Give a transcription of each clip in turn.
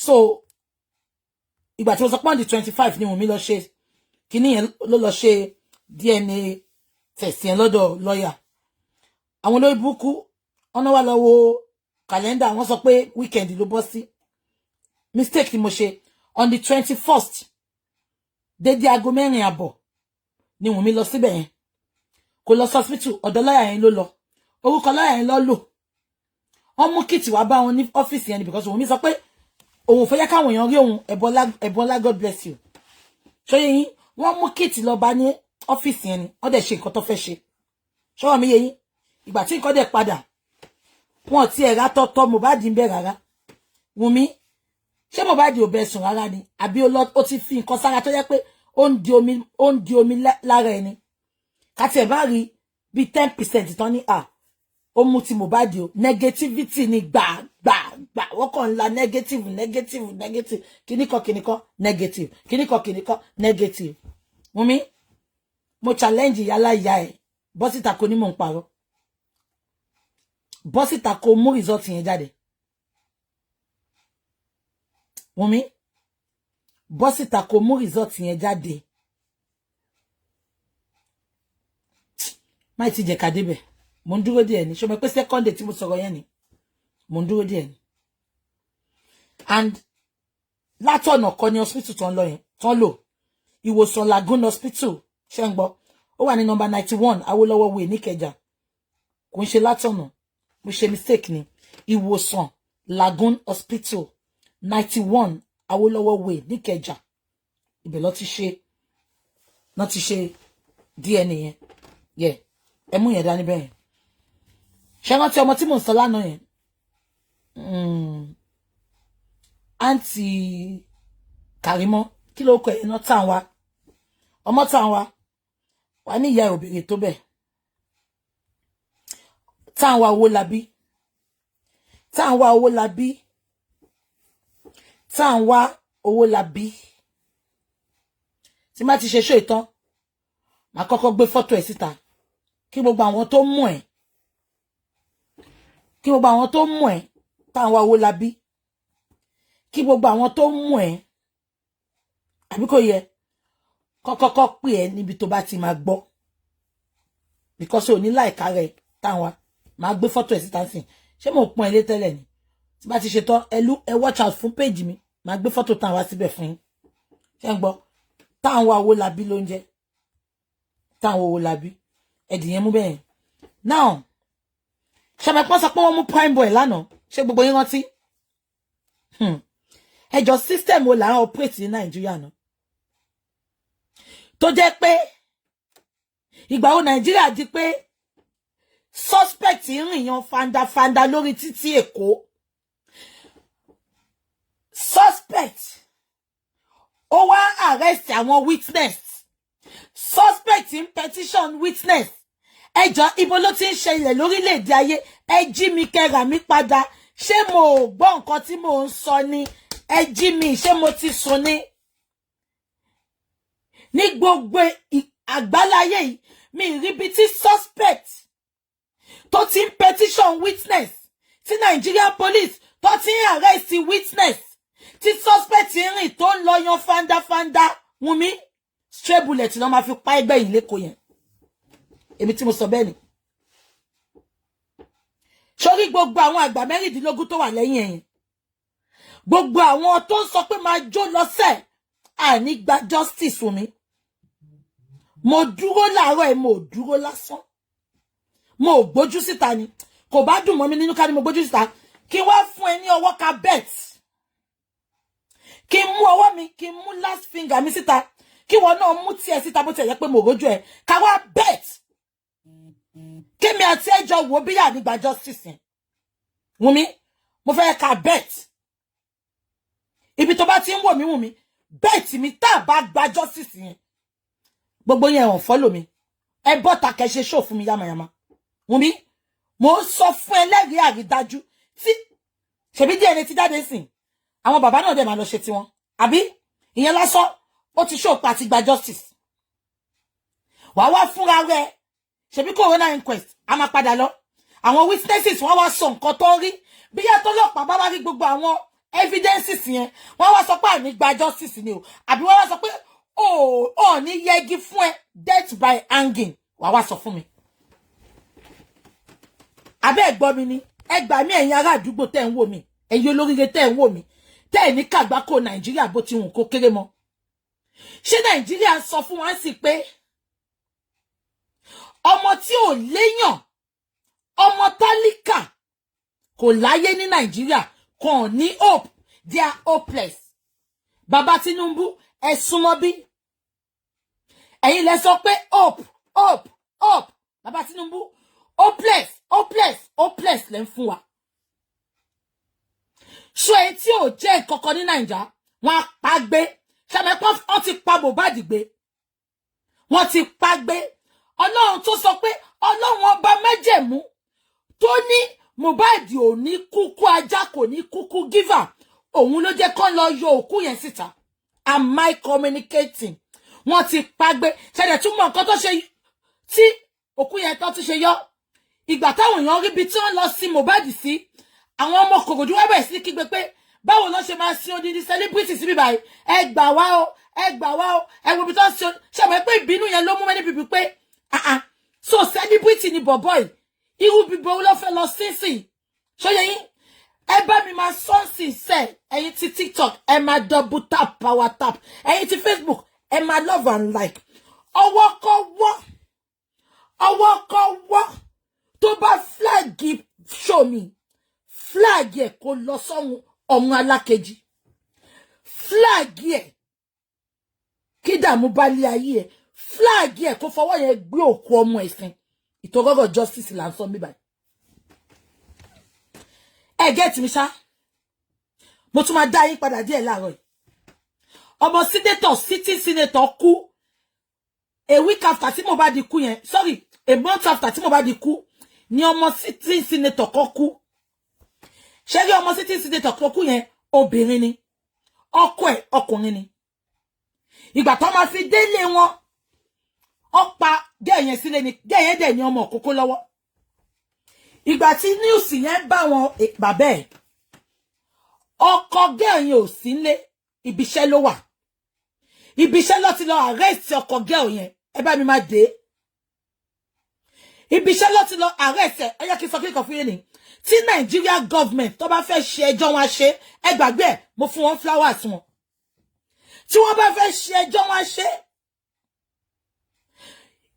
So ìgbà tí mo sọ pé on the 25 ni Wumi lọ ṣe kíní yẹn ló lọ ṣe DNA test yẹn lọ́dọ̀ lawyer. Àwọn olórí burúkú ọ̀nà wà lọ́wọ́ calendar wọ́n sọ pé weekend ló bọ́ sí. Mistake ni mo ṣe. On the 21st dédé aago 4 àbọ̀ ni Wumi lọ síbẹ̀ yẹn. Kò lọ hospital ọ̀dọ̀ lawyer yẹn ló lọ. Orúkọ lawyer yẹn ló lò. Wọ́n mú kit wá bá wọn ní office yẹn because Wumi sọ pé òun fẹ́ yẹ káwọn èèyàn rí òun Ebola God bless you. So yín wọ́n mú kit lọ bá ní office yẹn ni wọ́n dẹ̀ ṣe nǹkan tó fẹ́ ṣe. So mi yé yín ìgbà tí nǹkan dẹ̀ padà wọ́n ti ẹ̀rá tọ́tọ́ Mohbad ń bẹ rárá. Wumi ṣé Mohbad ò bẹ sùn rárá ni àbí ó ti fi nǹkan sára tó jẹ́ pé ó ń di omi lára ẹni. Ká tiẹ̀ bá rí bí 10% tán ní ó mú ti Mohbad o negativity ni gbà wọ́n kàn la negative kíníkan negative kíníkan negative. Wumi mo challenge yálà ìyá ẹ̀ bọ́sítà kò ní mò ń parọ́ bọ́sítà kò mú result yẹn jáde. Wumi bọ́sítà kò mú result yẹn jáde. Má ti jẹ́ ká débẹ̀ mo ń dúró díẹ̀ ni ṣé mo pé second day tí mo sọ̀rọ̀ yẹn ni mo ń dúró díẹ̀ ni. And látọ̀nà kan ní hospital tó ń lọ yẹn tó ń lò ìwòsàn Lagoon hospital ṣé ń gbọ́ ó wà ní number 91 Awólọ́wọ̀ way ní Ìkẹjà kò ń ṣe látọ̀nà mo ṣe mistake ni ìwòsàn Lagoon hospital 91 Awólọ́wọ̀ way ní Ìkẹjà ibẹ̀ ló ti ṣe DNA yẹn yeah ẹ mú yẹn dání bẹ́ẹ̀ ṣé rántí ọmọ tí mò ń sọ lánàá yẹn àǹtí Kàrímọ́ kí ló kọ ẹ̀yìn náà tàn wá ọmọ tàn wá ní ìyá òbèrè tó bẹ̀ tàn wá owó labí tí má ti ṣe ṣó ìtàn má kọ́kọ́ gbé fọ́tò ẹ̀ síta kí gbogbo àwọn tó mú ẹ̀ tàn wá owó labí kí gbogbo àwọn tó mú ẹ̀ àbí kò yẹ kọ́kọ́kọ́ pè ẹ́ níbi tó bá ti máa gbọ́ because ò ní láìka rẹ̀ tàn wá máa gbé fọ́tò ẹ̀ síta sí ṣé mo pọ́n ẹ lé tẹ́lẹ̀ ni tí bá ti ṣe tán ẹ watch out fún page mi máa gbé fọ́tò tàn wá síbẹ̀ fún yín ṣé ń gbọ́ tàn wá owó labí ló ń jẹ́ tàn wá owó labí ẹ̀dìyẹn mú bẹ́ẹ̀ now ṣàmẹ́pọ́n sọ pé wọ́n mú primeboy lánàá ṣé gbogbo yín rántí ẹjọ́ system wo là ń operate ní Nàìjíríà náà tó jẹ́ pé ìgbà wo Nàìjíríà di pé suspect ń rìn yan fandafanda lórí títí Èkó suspect ó wá arrest àwọn witness suspect in petition witness ẹjọ́ ibo ló ti ń ṣẹlẹ̀ lórílẹ̀-èdè ayé ẹ jí mi kẹ́ra mi padà ṣé mo gbọ́ nǹkan tí mo ń sọ ni ẹ jí mi ṣé mo ti sùn ni ní gbogbo àgbáláyé yìí mi rí bí tí suspect tó ti ń petition witness tí Nigerian police tó ti ń arrest witness tí suspect ń rìn tó ń lọ yan fandafanda Wumi stray bullet ló máa fi pa ẹgbẹ́ yìí lẹ́kọ̀ọ́ yẹn èmi tí mo sọ bẹ́ẹ̀ ni sórí gbogbo àwọn àgbà mẹ́rìndínlógún tó wà lẹ́yìn ẹ̀yìn gbogbo àwọn tó ń sọ pé máa jó lọ́sẹ̀ àní gba justice Wumi mo dúró láàárọ̀ ẹ̀ mo dúró lásán mo gbójú síta ni kò bá dùn mọ́ mi nínú ká ní mo gbójú síta kí wá fún ẹ ní ọwọ́ ka bet kí mú ọwọ́ mi kí mú last finger mi síta kí wọ́n náà mú tiẹ̀ síta bó ti yẹ pé mo rójú ẹ̀ ká wá bet kémi àti ẹjọ́ wo bí yà nígbà justice yẹn Wumi mo fẹ́ ka bet ibi tó bá ti ń wò mí Wumi bet mi tá bá gba justice yẹn gbogbo yẹn on follow mi ẹ bọ́ta kẹ́ ṣe show fún mi yamayama Wumi mo sọ fún ẹlẹ́rìí àrídájú tí ṣebí DNA ti jáde sìn àwọn bàbá náà dẹ̀ máa lọ ṣe tiwọn àbí ìyẹn lásán ó ti show pa ti gba justice wàá wá fúnra rẹ̀ ṣebí corona inquest a máa padà lọ àwọn witnesses wọ́n wá sọ nǹkan tó rí bí yàtọ̀ ọlọ́pàá bá wá rí gbogbo àwọn evidences yẹn wọ́n wá sọ pé àní gba justice ni o àbí wọ́n wá sọ pé ó ní yẹgi fún ẹ death by hanging wá sọ fún mi àbẹ́ ẹ̀gbọ́n mi ni ẹ gbà mí ẹ̀yin ará àdúgbò tẹ́ ń wò mí ẹ̀yin olóríire tẹ́ ń wò mí tẹ́ ẹ̀ ní kàgbákò Nàìjíríà bó ti hùn kó kéré mọ́ ṣé Nàìjíríà sọ fún wọn sí pé ọmọ tí ò léyàn ọmọ tálíkà kò láyé ní Nàìjíríà kàn ní hope they are hopeless bàbá Tinubu ẹ súnmọ́ bí ẹ̀yin lẹ sọ pé hope bàbá Tinubu hopeless lẹ ń fún wa ṣó ẹ tí ò jẹ́ ìkọ̀kọ̀ ní Nàìjà wọ́n á pa gbé ṣàmẹ́pọ̀ wọ́n ti pa Mohbad gbé wọ́n ti pa gbé Ọlọ́run tó sọ pé Ọlọ́run ọba májẹ̀mú tó ní Mohbad ò ní kúkú ajá kò ní kúkú giver òun ló jẹ́ kán lọ yọ òkú yẹn síta am I communicating wọ́n ti pa gbé ṣẹ̀dẹ̀ tún mọ̀ nǹkan tó ṣe tí òkú yẹn tó tún ṣe yọ ìgbà táwọn èèyàn rí bí tí wọ́n lọ sí Mohbad sí àwọn ọmọ Kòròdú wá bẹ̀rẹ̀ sí kígbe pé báwo ló ṣe máa sin odidi celebrity sí bíbá yìí ẹ gbà wá o ẹ wo bí tó ń sin ṣe mọ̀ pé ìbínú yẹn ló mú many people pé so celebrity ni bọ̀bọ̀ yìí irú bíbọ̀ ló fẹ́ lọ sínsìn ṣóyẹ yín ẹ bá mi máa sọ́ọ̀sì sẹ́ ẹ̀yin ti TikTok ẹ máa double tap power tap ẹ̀yin ti Facebook ẹ máa love and like ọwọ́ kọ́wọ́ tó bá flag show me flag ẹ̀ kó lọ sọ́run ọ̀run alákejì flag ẹ̀ kí dààmú bá lé ayé ẹ̀ flag ẹ̀ kó fọwọ́ yẹn gbé òkú ọmọ ẹ̀sìn ìtọ́gọ́gọ́ justice là ń sọ mí báyìí ẹ get mi ṣá mo tún máa dá yín padà díẹ̀ láàárọ̀ yìí ọmọ sitting senator kú a week after tí Mohbad kú yẹn sorry a month after tí Mohbad kú ni ọmọ sitting senator kan kú ṣé rí ọmọ sitting senator kan kú yẹn obìnrin ni ọkọ ẹ̀ ọkùnrin ni ìgbà tó máa fi délé wọn ó pa gẹ́ yẹn sílé ni gẹ́ yẹn dẹ̀ ní ọmọ òkókó lọ́wọ́ ìgbà tí news yẹn bá wọn bàbá ẹ̀ ọkọ gẹ́ yẹn ò sí nílé ibiṣẹ́ ló wà ibiṣẹ́ ló ti lọ arrest ọkọ gẹ́ yẹn ẹ bá mi máa dé ibiṣẹ́ ló ti lọ arrest ẹ yẹ kí n sọ kíkọ fún yín ni tí Nigeria government tó bá fẹ́ ṣe ẹjọ́ wọn ṣe ẹ gbàgbé ẹ̀ mo fún wọn flowers wọn tí wọ́n bá fẹ́ ṣe ẹjọ́ wọn ṣe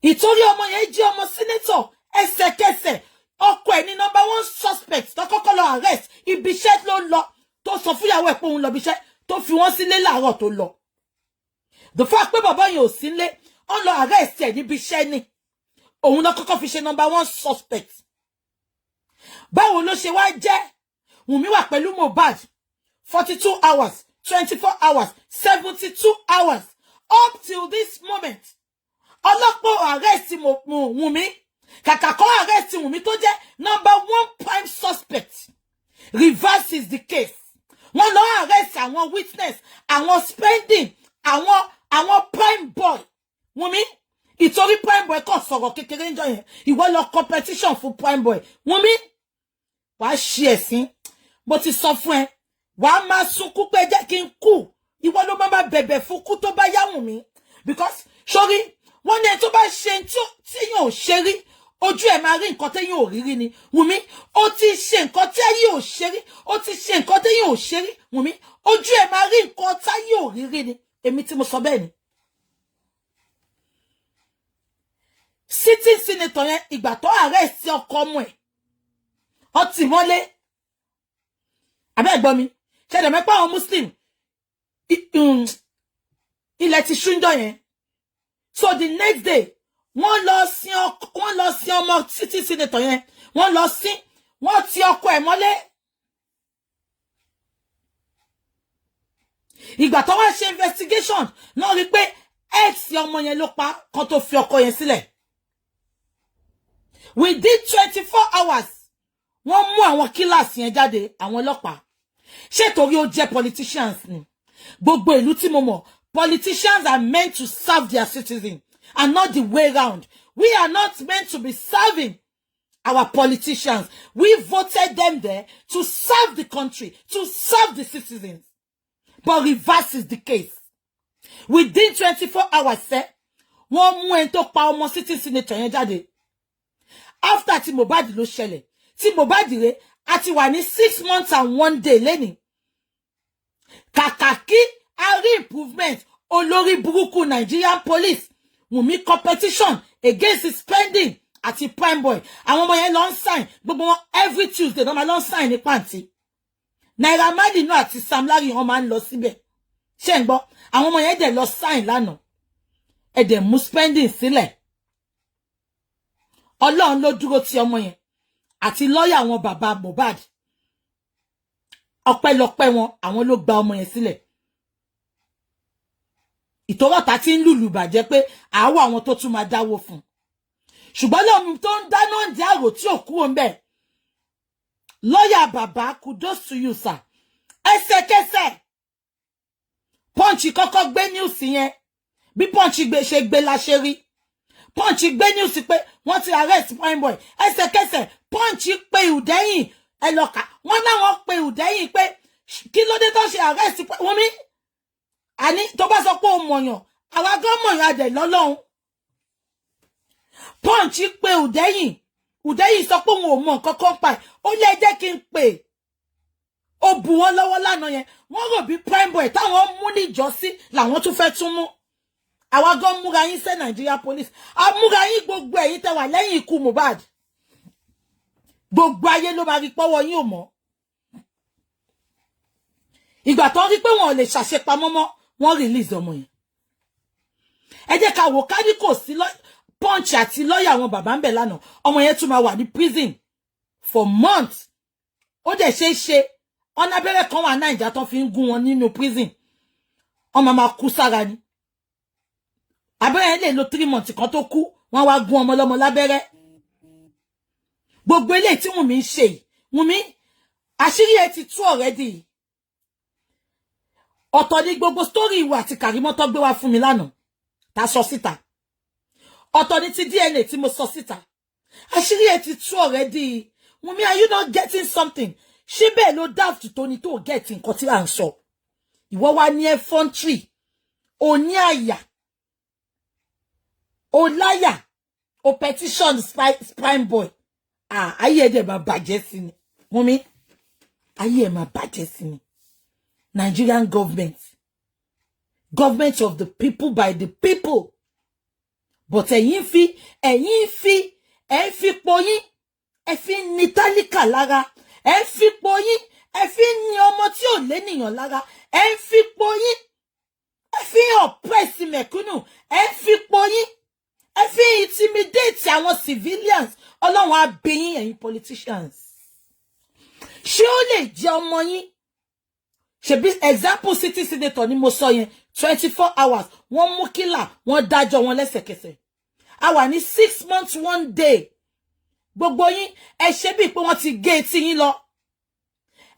ìtorí ọmọ yẹn jẹ́ ọmọ senator ẹsẹ̀kẹsẹ̀ ọkọ ẹ̀ ní number 1 suspect tó kọ́kọ́ lọ arrest ibiṣẹ́ ló lọ tó sọ fúnyàwó ẹ̀ pé òun lọ ibiṣẹ́ tó fi wọ́n sílé láàárọ̀ tó lọ the fact pé bàbá yẹn ò sílé ó lọ arrest ẹ̀ níbi iṣẹ́ ni òun lọ kọ́kọ́ fi ṣe number 1 suspect báwo ló ṣe wá jẹ́ Wùmí wà pẹ̀lú Mohbad 42 hours 24 hours 72 hours up till this moment ọlọ́pọ̀ arrest Wùmí kàkà kó arrest Wùmí tó jẹ́ number 1 prime suspect reverses the case wọ́n lọ arrest àwọn witness àwọn spending àwọn prime boy Wùmí ìtorí prime boy kò sọ̀rọ̀ kékeré ń jọ yẹn ìwọ lọ competition fún prime boy Wùmí wàá ṣe ẹ̀sìn bó ti sọ fún ẹ wàá máa sunkún pé jẹ́ kí n kú ìwọ ló máa bẹ̀bẹ̀ fún kú tó bá yá Wùmí because sórí wọ́n ní ẹ tó bá ṣe tí yóò ṣe rí ojú ẹ̀ máa rí nǹkan tẹ́yìn ò rírí ni Wùmí ó ti ṣe nǹkan tẹ́yìn ò ṣe rí ó ti ṣe nǹkan tẹ́yìn ò ṣe rí Wùmí ojú ẹ̀ máa rí nǹkan tẹ́yìn ò rírí ni èmi tí mo sọ bẹ́ẹ̀ ni sitting senator yẹn ìgbà tó arrest ọkọ ọmọ ẹ̀ ó tì mọ́lé abẹ́ gbọ́ mi ṣẹ̀dẹ̀ mẹ́pà àwọn muslim ilẹ̀ ti ṣúnjọ́ yẹn so the next day wọ́n lọ sin ọmọ sitting senator yẹn wọ́n ti ọkọ ẹ̀ mọ́lé ìgbà tó wá ṣe investigation náà rí pé ex ọmọ yẹn ló pa kan tó fi ọkọ yẹn sílẹ̀ within 24 hours wọ́n mú àwọn killers yẹn jáde àwọn ọlọ́pàá ṣé torí ó jẹ́ politicians ni gbogbo ìlú tí mo mọ̀ politicians are meant to serve their citizens and not the way round we are not meant to be serving our politicians. We voted them there to serve the country, to serve the citizens. But reverse is the case. Within 24 hours, one mú ẹni tó pa ọmọ sitting senator yẹn jáde. After tí Mohbad ló ṣẹlẹ̀, tí Mohbad rẹ̀ àti wà ní 6 months and 1 day lẹ́ni. Kàkà kí a rí improvement olórí burúkú Nigerian police. Wumi competition against the spending àti primeboy. Àwọn ọmọ yẹn lọ sign gbogbo wọn every Tuesday no ma lọ sign ní pàǹtí. Naira Marley no àti Sam Larry wọ́n máa ń lọ síbẹ̀. Ṣé ń gbọ́? Àwọn ọmọ yẹn dẹ̀ lọ sign lánàá. Ẹ dẹ̀ mú spending sílẹ̀. Ọlọ́run ló dúró ti ọmọ yẹn àti lawyer àwọn bàbá Mohbad. Ọpẹ́lọpẹ́ wọn àwọn ló gba ọmọ yẹn sílẹ̀. Ìtọ́rọ̀ta tí ń lùlù bàjẹ́ pé àwọ̀ àwọn tó tún máa dáwó fún. Ṣùgbọ́n lọ́run tó ń dáná ń di àrò tí ò kúrò ń bẹ̀. Lawyer bàbá, kudos to you, sir. Ẹsẹ̀kẹsẹ̀. Punch kọ́kọ́ gbé news yẹn. Bí Punch ṣe gbé la ṣe rí. Punch gbé news pé wọ́n ti arrest primeboy. Ẹsẹ̀kẹsẹ̀ Punch pé Udẹ́yìn ẹlọ́ka. Wọ́n náà pé Udẹ́yìn pé kí ló dé tó ṣe arrest Wumi. Àní tó bá sọ pé o mọ̀yàn, àwa gan mọ̀yàn adẹ̀ lọ́lọ́run. Punch pé Udẹ́yìn. Udẹ́yìn sọ pé òun ò mọ̀ nǹkan kan pa ẹ̀. Ó lè jẹ́ kí n pè. Ó bù wọ́n lọ́wọ́ lánàá yẹn. Wọ́n rò bí primeboy táwọn mú níjọ́sí làwọn tún fẹ́ tún mú. Àwa gan múra yín sẹ́ Nigeria police. A múra yín gbogbo ẹ̀yin tẹ́ wà lẹ́yìn ikú Mohbad. Gbogbo ayé ló máa rí pọ́wọ́ yín ò mọ́. Ìgbà tó ń rí pé wọn ò lè ṣàṣepamọ́ mọ́, wọ́n release ọmọ yẹn. Ẹ jẹ́ ká wò ká ní kò sí Punch àti lawyer àwọn bàbá ń bẹ̀ lánàá. Ọmọ yẹn tún máa wà ní prison for months. Ó dẹ̀ ṣe ọ̀nà abẹ́rẹ́ kan wà Naija tó fi ń gún wọn nínú prison. Ọmọ máa kú sára ni. Abẹ́rẹ́ lè lo 3 months kan tó kú, wọ́n wá gún ọmọ lọ́mọ lábẹ́rẹ́. Gbogbo eléyìí tí Wùmí ń ṣe yìí, Wùmí àṣírí ẹ ti tú already. Ọ̀tọ̀ ni gbogbo story ìwà àti Kàrímọ́ tó gbé wá fún mi lánàá. Tá sọ síta. Ọ̀tọ̀ ni ti DNA tí mo sọ síta. Àṣírí ẹ ti tú already. Wùmí, are you not getting something? Ṣé bẹ́ẹ̀ ló daft tó ní tó get nǹkan tí à ń sọ. Ìwọ wá ní effrontery. O ní àyà. O láyà. O petition primeboy. Ayé ẹ̀dẹ̀ máa bàjẹ́ sí ni. Wùmí, ayé ẹ̀ máa bàjẹ́ sí ni. Nigerian government. Government of the people by the people. But ẹ̀yin fi poyín. Ẹ fi ní tálíkà lára. Ẹ fi poyín. Ẹ fi ní ọmọ tí ò lénìyàn lára. Ẹ fi poyín. Ẹ fi oppress mẹ̀kúnnù. Ẹ fi poyín. Ẹ fi intimidate àwọn civilians. Ọlọ́run á bí yín ẹ̀yin politicians. Ṣé ó lè jẹ́ ọmọ yín? Ṣebí example city senator ni mo sọ yẹn 24 hours. Wọ́n mú killer, wọ́n dájọ́ wọn lẹ́sẹ̀kẹsẹ̀. A wà ní 6 months 1 day. Gbogbo yín ẹ ṣe bí pé wọ́n ti gé etí yín lọ.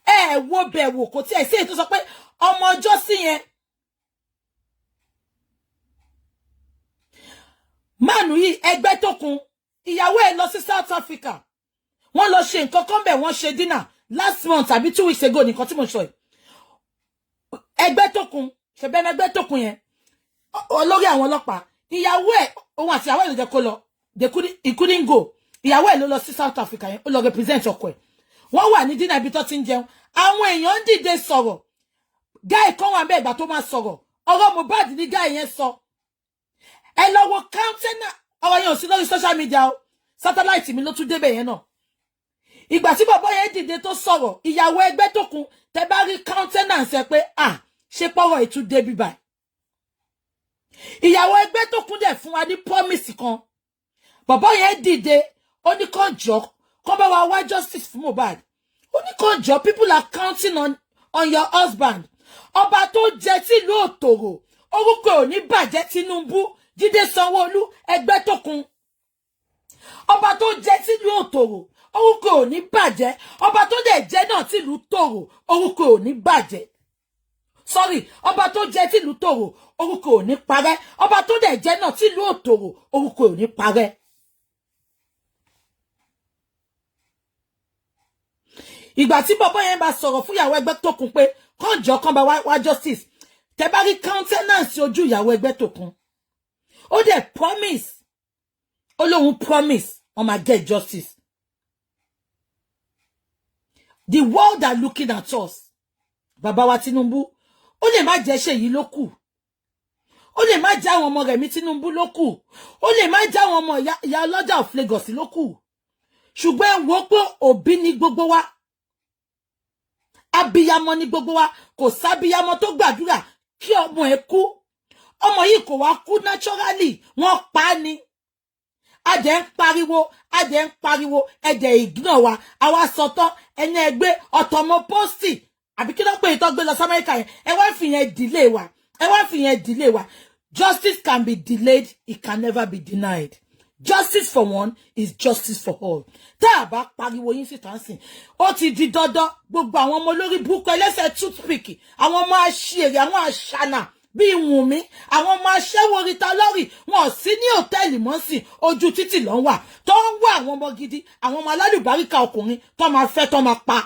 Ẹ wo bẹ̀wò kò tí ẹ ṣe tó sọ pé ọmọ ọjọ́ sí yẹn. Manu yìí ẹgbẹ́ tó kun ìyàwó ẹ̀ lọ sí South Africa. Wọ́n lọ ṣe nǹkan kan bẹ̀ wọ́n ṣe dinner last month àbí 2 weeks ago nìkan tí mo sọ yìí. Ẹgbẹ́ tó kun ṣẹ̀bẹ̀ ẹgbẹ́ tó kun yẹn. Olórí àwọn ọlọ́pàá ìyàwó ẹ̀ òun àti ìyàwó ẹ̀ ló jẹ́ kó lọ. He couldn't go. Ìyàwó ẹ̀ ló lọ sí South Africa yẹn ó lọ represent ọkọ ẹ̀. Wọ́n wà ní dinner ibi tó ti ń jẹun. Àwọn èèyàn dìde sọ̀rọ̀. Guy kan wà ńbẹ̀ ìgbà tó máa sọ̀rọ̀. Ọ̀rọ̀ Mohbad ní guy yẹn sọ. Ẹ lọ wo countenance ọ̀rọ̀ yẹn ò sí lórí social media o. Satellite mi ló tún débẹ̀ yẹn náà. Ìgbà tí bàbá yẹn dìde tó sọ̀rọ̀, ìyàwó ẹgbẹ́ tó kun tẹ́ bá rí countenance ẹ pé ṣé pọ́rọ̀ ètú débi báyìí. Ìyàwó ẹgbẹ́ tó kun dẹ̀ fún wa ní promise kan. Bàbá yẹn dìde ó ní kó jọ kó bá wa wá justice fún Mohbad. Ó ní kó jọ people are counting on your husband. Ọba tó jẹ tìlú Òtòrò orúkọ ò ní bàjẹ́ Tinubu Jídé Sanwó-Olú ẹgbẹ́ tó kun. Ọba tó jẹ tìlú Òtòrò orúkọ ò ní bàjẹ́. Ọba tó dẹ̀ jẹ́ náà tìlú Tòrò orúkọ ò ní bàjẹ́. Sorry, ọba tó jẹ́ tìlú Tòrò orúkọ ò ní parẹ́. Ọba tó dẹ̀ jẹ́ náà tìlú Òtòrò orúkọ ò ní parẹ́. ìgbà tí bàbá yẹn bá sọ̀rọ̀ fún ìyàwó ẹgbẹ́ Tókun pé kọ́njọ́ kan bá wá justice tẹ́ bá rí countenance ojú ìyàwó ẹgbẹ́ Tókun ó dẹ̀ promise ó lóun promise wọ́n máa get justice. The world are looking at us. Bàbá wa Tinubu ó lè má jẹ́ ṣe yìí ló kù ó lè má jẹ́ àwọn ọmọ rẹ̀ mi Tinubu ló kù ó lè má jẹ́ àwọn ọmọ ìyá ọlọ́jà of Lagos ló kù ṣùgbọ́n wo pé òbí ni gbogbo wa abiyamọ ni gbogbo wa kò sábiyamọ tó gbàdúrà kí ọmọ ẹ̀ kú ọmọ yìí kò wá kú naturally wọ́n pa ni adẹ ń pariwo ẹ̀dẹ̀ ignore wa àwa sọtọ ẹni ẹgbẹ́ ọ̀tọ̀mọ posti àbí kí ló pé ìtọ́ gbé lọ sí Amẹ́ríkà yẹn ẹ wá fi yẹn delay wa justice can be delayed, it can never be denied. Justice for one is justice for all. Tá a bá pariwo yín sí tansin ó ti di dandan gbogbo àwọn ọmọ lórí burúkú ẹlẹ́sẹ̀ toothpick àwọn ọmọ àṣìírí àwọn àṣànà bíi Wumi àwọn ọmọ aṣẹ́wó oríta lọ́rì wọn sí ní hòtẹ́ẹ̀lì mọ́sìn ojú títì ló ń wà tó ń wá àwọn ọmọ gidi àwọn ọmọ alálùbáríkà ọkùnrin tó máa fẹ́ tó máa pa.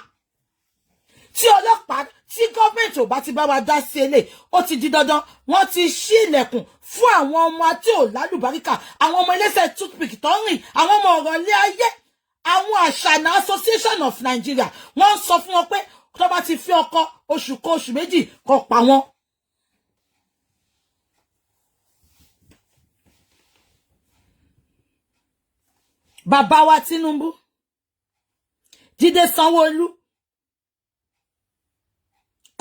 Tí ọlọ́pàá tí gọ́ọ̀mẹ̀ntì ò bá ti bá wa dá sí ilé ó ti di dandan wọ́n ti ṣí ilẹ̀kùn fún àwọn ọmọ àti òlálùbáríkà àwọn ọmọ ẹlẹ́sẹ̀ toothpick tó ń rìn àwọn ọmọ ọ̀rọ̀ ilé ayé àwọn àṣànà Association of Nigeria wọ́n sọ fún wọn pé tó bá ti fi ọkọ oṣù kan oṣù méjì kó pa wọ́n. Bàbá wa Tinubu Jídé Sanwó-Olú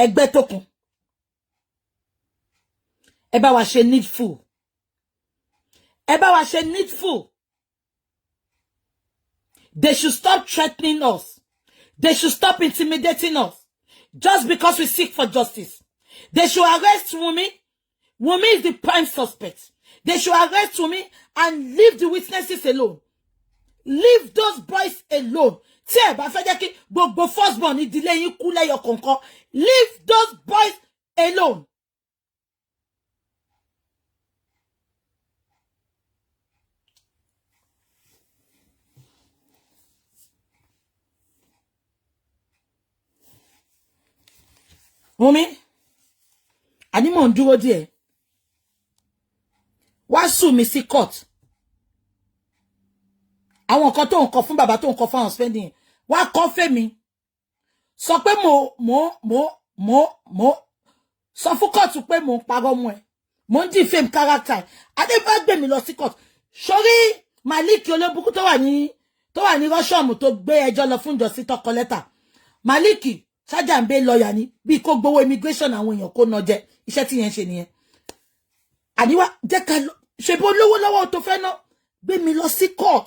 ẹgbẹ́ Tókun ẹ bá wa ṣe needful they should stop threatening us, they should stop intimidating us just because we seek for justice. They should arrest Wumi is the prime suspect. They should arrest Wumi and leave the witnesses alone. Leave those boys alone. Tí ẹ bá fẹ́ jẹ́ kí gbogbo firstborn ìdílé yín kú lẹ́yọ kọ̀ọ̀kan. Leave those boys alone. Wumi, àní mò ń dúró díẹ̀. Wá sùn mí sí court. Àwọn kan tó ń kọ fún bàbá tó ń kọ fún àwọn spending wá kọ́ fẹ́ mi sọ pé mo sọ fún court pé mo ń parọ́ mọ́ ẹ mo ń defame character adébá gbé mi lọ sí court sórí Malik olóbùkún tó wà ní rọ́ṣọ̀mù tó gbé ẹjọ́ lọ fún ìjọsí tọkọ lẹ́tà Malik ṣájà ń bẹ lọ́ọ̀yà ní bí kó gbowó immigration àwọn èèyàn kó ná jẹ iṣẹ́ tí yẹn ṣe nìyẹn àníwá jẹ́ ká ṣe bó lówó lọ́wọ́ tó fẹ́ ná gbé mi lọ sí court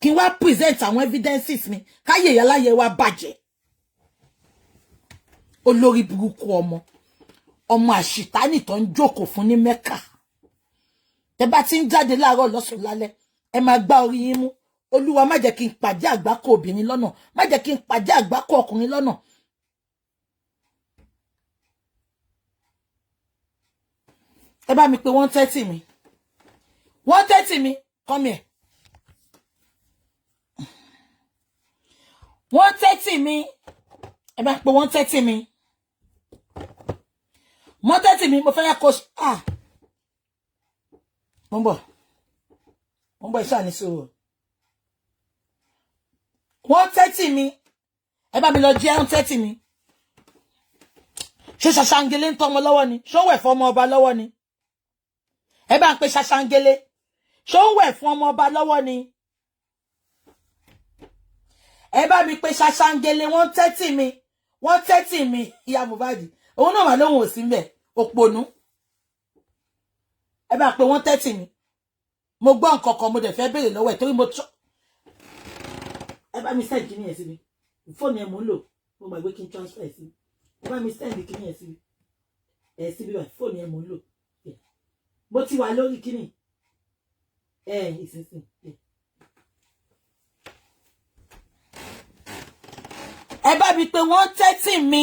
kí wá present àwọn evidences mi káyè yàláyẹ wá bàjẹ́ olórí burúkú ọmọ àṣìtánì tó ń jókòó fún ní Mẹ́kà tẹ́ bá ti ń jáde láàárọ̀ lọ́sàn lálẹ́ ẹ máa gbá orí yín mú Olúwa má jẹ́ kí n pàdé àgbákò obìnrin lọ́nà má jẹ́ kí n pàdé àgbákò ọkùnrin lọ́nà ẹ bá mi pé 130 mi 130 mi come here 130 mi ẹ bá pé 130 mi 130 mi mo fẹ́ yá coach mo ń bọ̀ ìṣà ní sùúrù 130 mi ẹ bá mi lọ jẹ́ 130 mi ṣé ṣàṣàngélé ń tọ́mọ lọ́wọ́ ni ṣó wẹ̀ fún ọmọ ọba lọ́wọ́ ni ẹ bá ń pe ṣàṣàngélé ṣó wẹ̀ fún ọmọ ọba lọ́wọ́ ni ẹ bá mi pe ṣàṣàngélé 130 mi 130 mi ìyá Mohbad òun náà wà lóhùn òsì ńbẹ̀ òpònú ẹ bá pe 130 mi mo gbọ́ nǹkan kan mo dẹ̀ fẹ́ béèrè lọ́wọ́ ẹ̀ torí mo ẹ bá mi send kíní ẹ̀ sí mi fóònù ẹ̀ mò ń lò mo gbàgbé kí n transfer ẹ̀ sí ẹ bá mi send kíní ẹ̀ sí mi sí bí wà fóònù ẹ̀ mò ń lò mo ti wà lórí kíní ìsinsìn ẹ bá mi pé 130 mi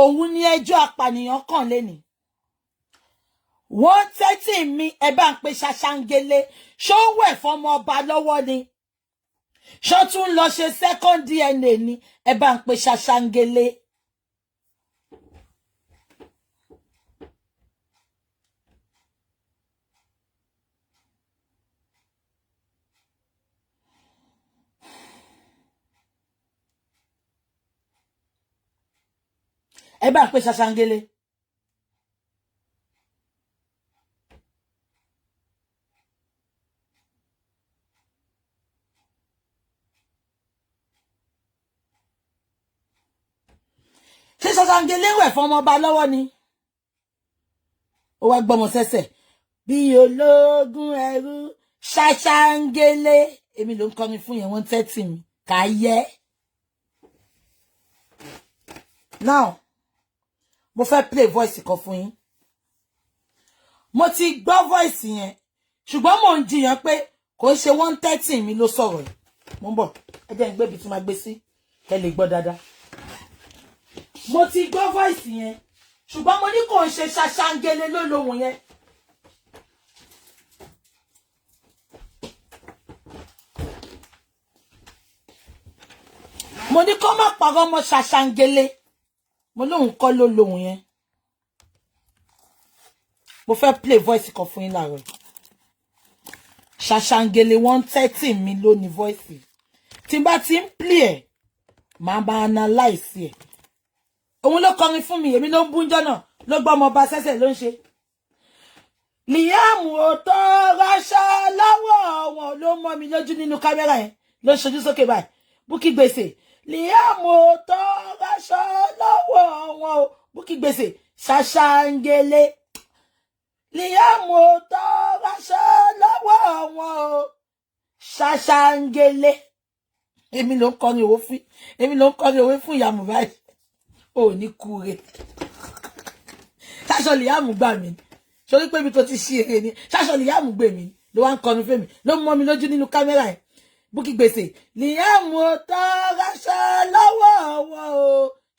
òun ni ẹjọ́ apànìyàn kàn lẹ́ni 130 mi ẹ bá ń pe ṣàṣàngélé ṣó wẹ̀ fọmọ ọba lọ́wọ́ ni ṣó tún lọ ṣe second DNA ni ẹ bá ń pe ṣaṣangele. ẹ bá ń pe ṣaṣangele. ṣé ṣaṣangele wẹ̀ fún ọmọọba lọ́wọ́ ni ó wá gbọ́mọ sẹ́sẹ̀ bí ológun ẹrú ṣaṣangele èmi ló ń kọrin fún yẹn 130 mi kà yẹ. Now mo fẹ́ play voice kan fún yín. Mo ti gbọ́ voice yẹn ṣùgbọ́n mo ń jiyàn pé kò ń ṣe 130 mi ló sọ̀rọ̀ yìí. Mo ń bọ̀ ẹ jẹ́ n gbé ibi tí máa gbé sí kẹ́ lè gbọ́ dáadáa. Mo ti gbọ́ voice yẹn ṣùgbọ́n mo ní kò ń ṣe ṣaṣangele ló lóhùn yẹn. Mo ní kó má parọ́ mọ́ ṣaṣangele mo lóhùn kọ́ ló lóhùn yẹn. Mo fẹ́ play voice kan fún yín láàárọ̀. Ṣaṣangele 130 mi ló ní voice. Tí n bá ti ń play ẹ̀ màá bá analyze ẹ̀. Òun ló kọrin fún mi èmi ló ń búnjọ́ náà ló gbọ́ ọmọ ọba sẹ́sẹ̀ ló ń ṣe. Liam ò tó ráṣọ lọ́wọ́ wọn ló mọ́ mi lójú nínú kámẹ́rà yẹn ló ń ṣojú sókè báyìí. Bukky gbèsè Liam ò tó ráṣọ lọ́wọ́ wọn o Bukky gbèsè ṣaṣangele Liam ò tó ráṣọ lọ́wọ́ wọn o ṣaṣangele. Èmi ló ń kọrin òwe fún ìyá Mohbad ò ní kúre. Ṣaṣọ Liam gbà mí sórí pé mi tó ti ṣe eré ni ṣaṣọ Liam gbè mí ló wá ń kọrin fún mi ló mọ́ mi lójú nínú kámẹ́rà yẹn. Bukky gbèsè Liam ò tó ráṣọ lọ́wọ́ wọn o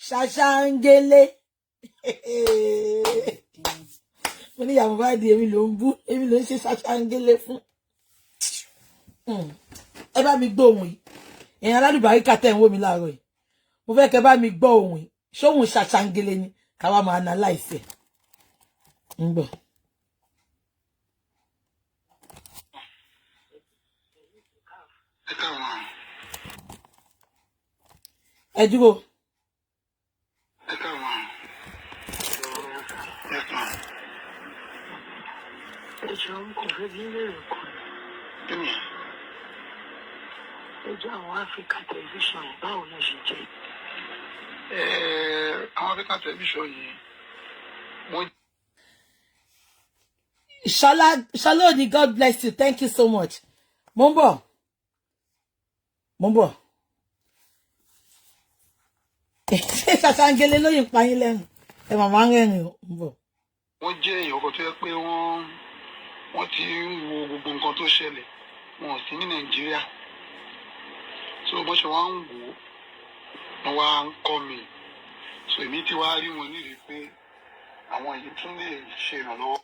ṣaṣangele. Mo ní ìyá Mohbad èmi ló ń bú èmi ló ń ṣe ṣaṣangele fún. Ẹ bá mi gbọ́ ohùn yìí èèyàn alálùbáríkà tẹ̀ ń wò mí láàárọ̀ yìí mo fẹ́ kẹ́ bá mi gbọ́ ohùn yìí ṣóhùn ṣaṣangele ni káwa máa analyze ẹ̀. ń bọ̀. ẹ dúró. Ẹjọ́ àwọn Africa television báwo ló ṣe jẹ́? Àwọn Africa television yìí wọ́n. Shalom, God bless you. Thank you so much. Mo ń bọ̀. Ṣé ṣaṣangele lóyìn pa yín lẹ́nu? Ẹ màmá ń rẹ́rìn o. Ń bọ̀. Wọ́n jẹ́ èèyàn kan tó yẹ pé wọ́n ti ń wo gbogbo nǹkan tó ṣẹlẹ̀. Wọn ò sí ní Nàìjíríà. So bó ṣe wá ń wò ó wọ́n wá ń kọ́ mi so èmi ti wá rí wọn nílùú pé àwọn yìí tún lè ṣe ìrànlọ́wọ́.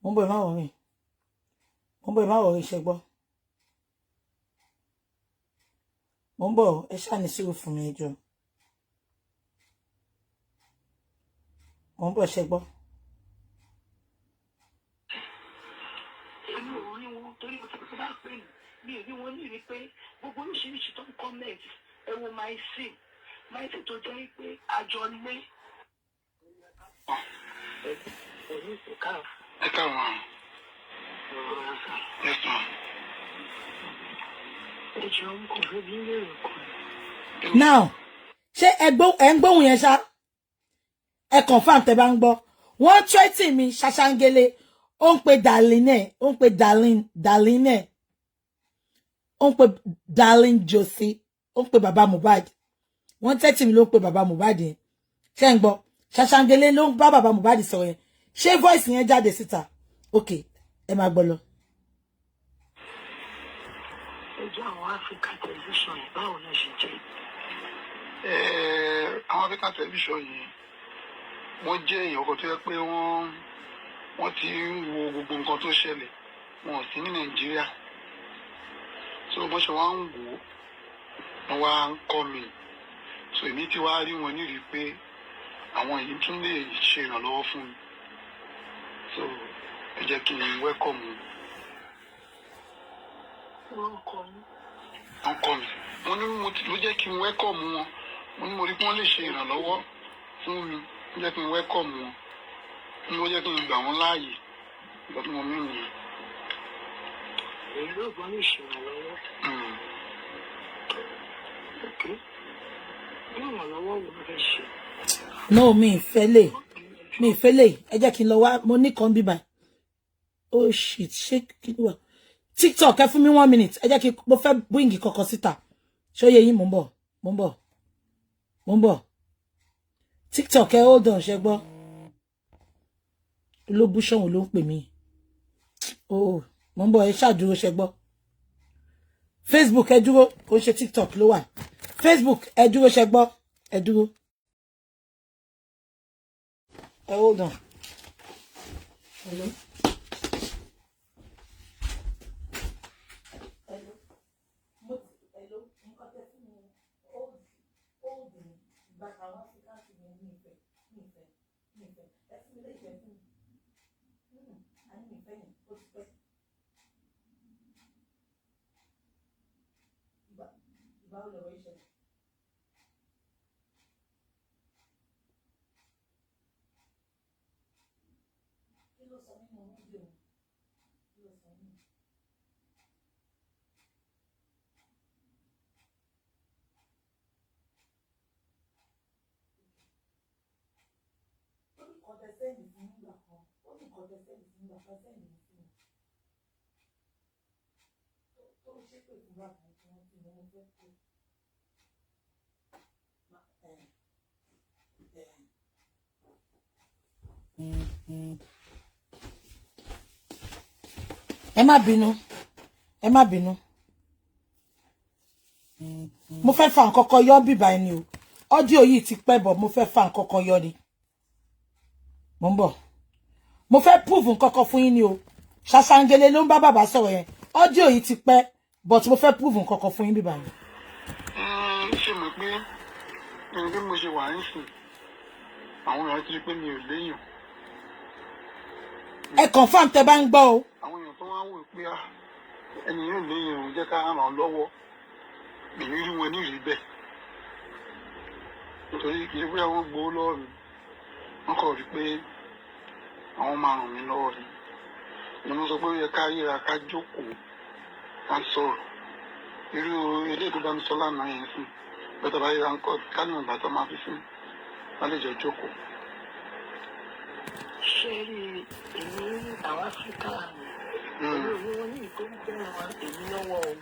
Mo ń bọ̀ ẹ má wọrí ṣe gbọ́. Mo ń bọ̀ ẹ ṣáà ní sùúrù fún mi ẹjọ́. Mo ń bọ̀ ṣe gbọ́. Èmi ò rí wọn torí mo ti fi bá pè mí mi ò rí wọn ní rí pé gbogbo oríṣiríṣi tó ń kọ́mẹ̀tì ẹ wo máa sì tó jẹ́ pé àjọ lé. Ẹ káwọn. Ẹ sàn. Now ṣé ẹ ń gbóhùn yẹn ṣá ẹ confirm tẹ́ bá ń gbọ́ wọ́n threaten mi ṣaṣangele ó ń pe darlene ó ń pe darlene ó ń pe darling Josie ó ń pe bàbá Mohbad wọ́n threaten mi ló ń pe bàbá Mohbad yẹn ṣé ń gbọ́ ṣaṣangele ló ń bá bàbá Mohbad sọ̀rọ̀ yẹn ṣé voice yẹn jáde síta ok ẹ máa gbọ́ lọ. Africa television báwo ló ṣe jẹ́? Àwọn Africa television yìí wọ́n jẹ́ èèyàn kan tó yẹ pé wọ́n ti ń wo gbogbo nǹkan tó ṣẹlẹ̀, wọn ò sí ní Nàìjíríà, so bó ṣe wá ń wò ó wọ́n wá ń kọ́ mi, so èmi ti wá rí wọn nírìí pé àwọn yìí tún lè ṣe ìrànlọ́wọ́ fún mi, so ẹ jẹ́ kí n wẹ́kọ̀mù. Wọ́n kọ́ mi. Wọ́n ní ló jẹ́ kí n wẹ́kọ̀mù wọn. Mo ní mo rí pé wọ́n lè ṣe ìrànlọ́wọ́ fún mi. Ló jẹ́ kí n wẹ́kọ̀mù wọn. Ló jẹ́ kí n gbà wọ́n láàyè. Ìgbà tí mo mí nìyẹn. Èyí ló gbọ́ ní ìṣèrànlọ́wọ́. Ok. Bí ìrànlọ́wọ́ wo ló fẹ́ ṣe? No, mi ìfẹ́ lè. Ẹ jẹ́ kí n lọ wá, mo ní kan bíbá. Oh shit, shake kí ló wà? TikTok ẹ fún mi 1 minute. Ẹ jẹ́ kí mo fẹ́ bring kọ́kọ́ síta. Ṣó yé yín, mo ń bọ̀. TikTok ẹ hold on, ṣé gbọ́. Ló bú ṣọ̀hún ló ń pè mí. Oh, mo ń bọ̀, ẹ ṣàdúró, ṣé gbọ́. Facebook ẹ dúró, ó ṣe TikTok ló wà. Facebook ẹ dúró, ṣé gbọ́. Ẹ dúró. Ẹ hold on. Hello. Ẹ má bínú. Mo fẹ́ fa nǹkan kan yọ bíbá ẹni o. Audio yìí ti pẹ́ bọ̀, mo fẹ́ fa nǹkan kan yọ ni. Mo ń bọ̀. Mo fẹ́ prove nǹkan kan fún yín ni o. Ṣàṣàngélé ló ń bá bàbá sọ̀rọ̀ yẹn. Audio yìí ti pẹ́, but mo fẹ́ prove nǹkan kan fún yín bíbá yẹn. Ṣé mo pé bí mo ṣe wà ń sìn, àwọn èèyàn ti rí pé mi ò léèyàn. Ẹ confirm tẹ́ bá ń gbọ́ o. Àwọn èèyàn tó wá wò pé ẹni yóò léèyàn ò jẹ́ ká ràn án lọ́wọ́. Mi rí wọn ní ìrí bẹ́ẹ̀. Torí kì í pé àwọn gbowó lọ́wọ́ mi. Wọ́n kọ̀ rí pé àwọn máa ràn mí lọ́wọ́ ni. Mo sọ pé ó yẹ ká yíra ká jókòó ká sọ̀rọ̀. Irú ilé tó bá mi sọ lánàá yẹn sí. Bẹ́ẹ̀ bá yíra ń kọ́ ká ní ìgbà tó máa fi sí. Wọ́n lè jọ jókòó. Ṣé rí èmi àwọn Áfíríkà mi? Èmi ò ní wọn ní ìkórìtẹ́ wọn èmi lọ́wọ́ o.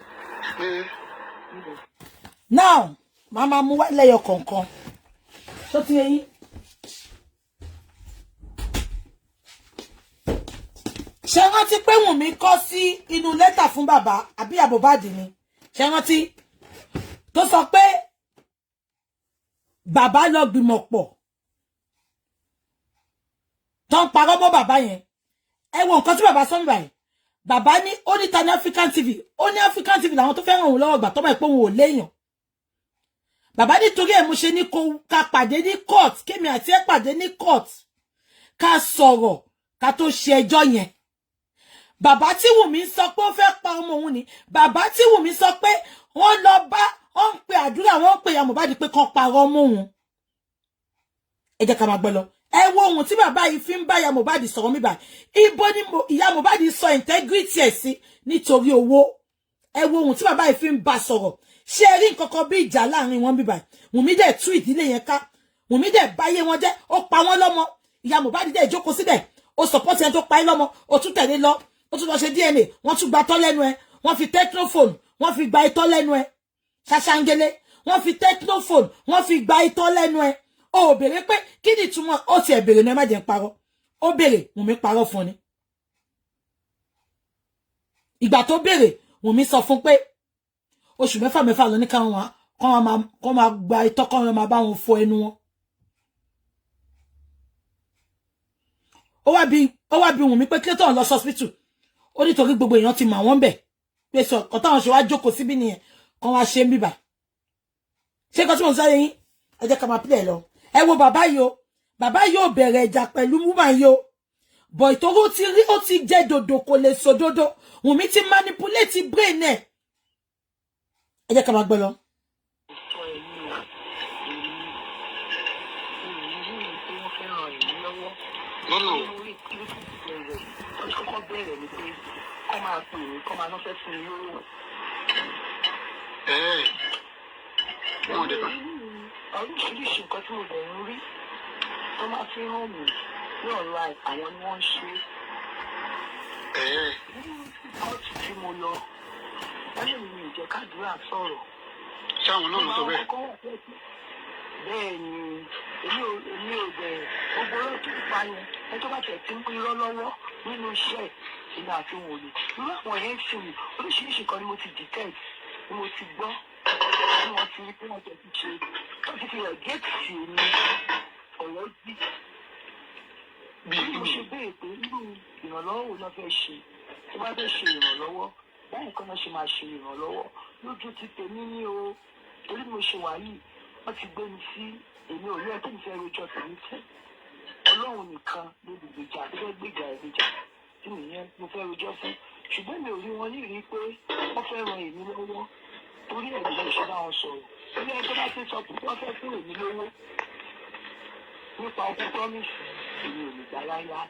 Now, mama mú wá lẹ́yọ kọ̀ọ̀kan. Ṣó ti yé yín? Ṣé rántí pé Wùmí kọ sí inú lẹ́tà fún bàbá àbí Mohbad ni? Ṣé rántí tó sọ pé bàbá lọ gbìmọ̀ pọ̀ tó ń parọ́ mọ́ bàbá yẹn. Ẹ wo nǹkan tí bàbá sọ níbà yìí. Bàbá ní ó ní ta ní African TV. Ó ní African TV làwọn tó fẹ́ràn òun lọ́wọ́ gbà tó mọ̀ pé òun ò léèyàn. Bàbá nítorí ẹ̀ mo ṣe ní ká pàdé ní court, kémi àti ẹ̀ pàdé ní court, ká sọ̀rọ̀ ká tó ṣe ẹjọ́ yẹn. Bàbá tí Wùmí sọ pé ó fẹ́ pa ọmọ òun ni. Bàbá tí Wùmí sọ pé wọ́n lọ bá wọ́n ń pe àdúrà, wọ́n ń pe ìyá Mohbad pé kán parọ́ mọ́ òun. Ẹ jẹ́ ká máa gbọ́ lọ. Ẹ wo ohun tí bàbá yìí fi ń bá ìyá Mohbad sọ̀rọ̀ mi báyìí. Ibo ni ìyá Mohbad sọ integrity ẹ̀ sí nítorí owó. Ẹ wo ohun tí bàbá yìí fi ń bá sọ̀rọ̀. Ṣé rí nǹkan kan bí ìjà láàrin wọn bí báyìí. Wùmí dẹ̀ tú ìdílé yẹn ká. Wùmí dẹ̀ báyé wọn jẹ́, ó pa wọ́n lọ́mọ. Ìyá Mohbad dẹ̀ jókòó síbẹ̀. Ó support ẹni tó pa í lọ́mọ, ó tún tẹ̀lé lọ. Ó tún lọ ṣe DNA, wọ́n tún gba tọ́ lẹ́nu ẹ̀. Wọ́n fi technophone, wọ́n fi gba itọ́ lẹ́nu ẹ̀. Ṣàṣàngélé, wọ́n fi technophone, wọ́n fi gba itọ́ lẹ́nu ẹ̀. Ó béèrè pé kí ni ìtumọ̀, ó ti ẹ̀ béèrè ní ẹ má jẹ́ n parọ́. Ó béèrè, Wùmí parọ́ fún ni. Ìgbà tó béèrè, Wùmí sọ fún pé oṣù mẹ́fà lọ ní kán máa gba itọ́ kán máa bá wọn fọ ẹnu wọn. ó wá bí Wùnmí pé kí ló tọ̀ lọ hospital ó nítorí gbogbo èèyàn ti mà wọ́n bẹ̀ pé sọ ọ̀tá wọn ṣe wá jókòó síbí nìyẹn kán wá ṣe ń bíbà ṣé kan tí mo sọ yẹn ẹ jẹ́ ká máa pílẹ̀ lọ ẹ wo bàbá yìí ó bẹ̀rẹ̀ ìjà pẹ̀lú woman yìí o bọ̀ ìtòrò ó ti jẹ́ dòdò kò lè sọ dòdò Wùnmí ti manipulate brain ẹ̀ ẹ jẹ́ ká máa gbọ́ lọ. Oríṣiríṣi nǹkan tí mo bẹ̀rù rí tó máa fi hàn mí ní ọ̀la àwọn ni wọ́n ń ṣe. Kọ́ọ̀tù tí mo lọ lẹ́yìn mi ò jẹ́ kádùúrà sọ̀rọ̀. Ṣáwọn náà ló sọ bẹ́ẹ̀? Bẹ́ẹ̀ ni èmi ò bẹ̀rẹ̀ gbogbo ọ̀rọ̀ tó pa yẹn ẹ tó bá tẹ̀ tí ń pín irọ́ lọ́wọ́ nínú iṣẹ́ ìlú àti wòlé. Irú àwọn yẹn ń sìn mí oríṣiríṣi kan ni mo ti detect ni mo ti gbọ́ tí wọ́n ti rí pé wọ́n tẹ̀ ti ṣe tó ti fi rẹ̀ géètì mi ọ̀rọ̀ bí. Bí mo ṣe béèrè pé irú ìrànlọ́wọ́ wo ló fẹ́ ṣe tó bá fẹ́ ṣe ìrànlọ́wọ́ báyìí kan náà ṣe máa ṣe ìrànlọ́wọ́ lójú ti tèmi ní o torí mo ṣe wà yìí wọ́n ti gbé mi sí èmi ò ní ẹ tó ń fẹ́ rojọ́ tèmi fẹ́ Ọlọ́run nìkan ló lè gbèjà tó fẹ́ gbèjà ìgbèjà tí nìyẹn mo fẹ́ rojọ́ fún ṣùgbọ́n mi ò rí wọn nírìí pé wọ́n fẹ́ ran èmi lọ́wọ́ torí ẹ̀ ló ṣe bá wọn sọ̀rọ̀ torí ẹ̀ tó bá ti sọ pé wọ́n fẹ́ fún èmi lówó nípa ọkọ̀ promise èmi ò lè gbà láyà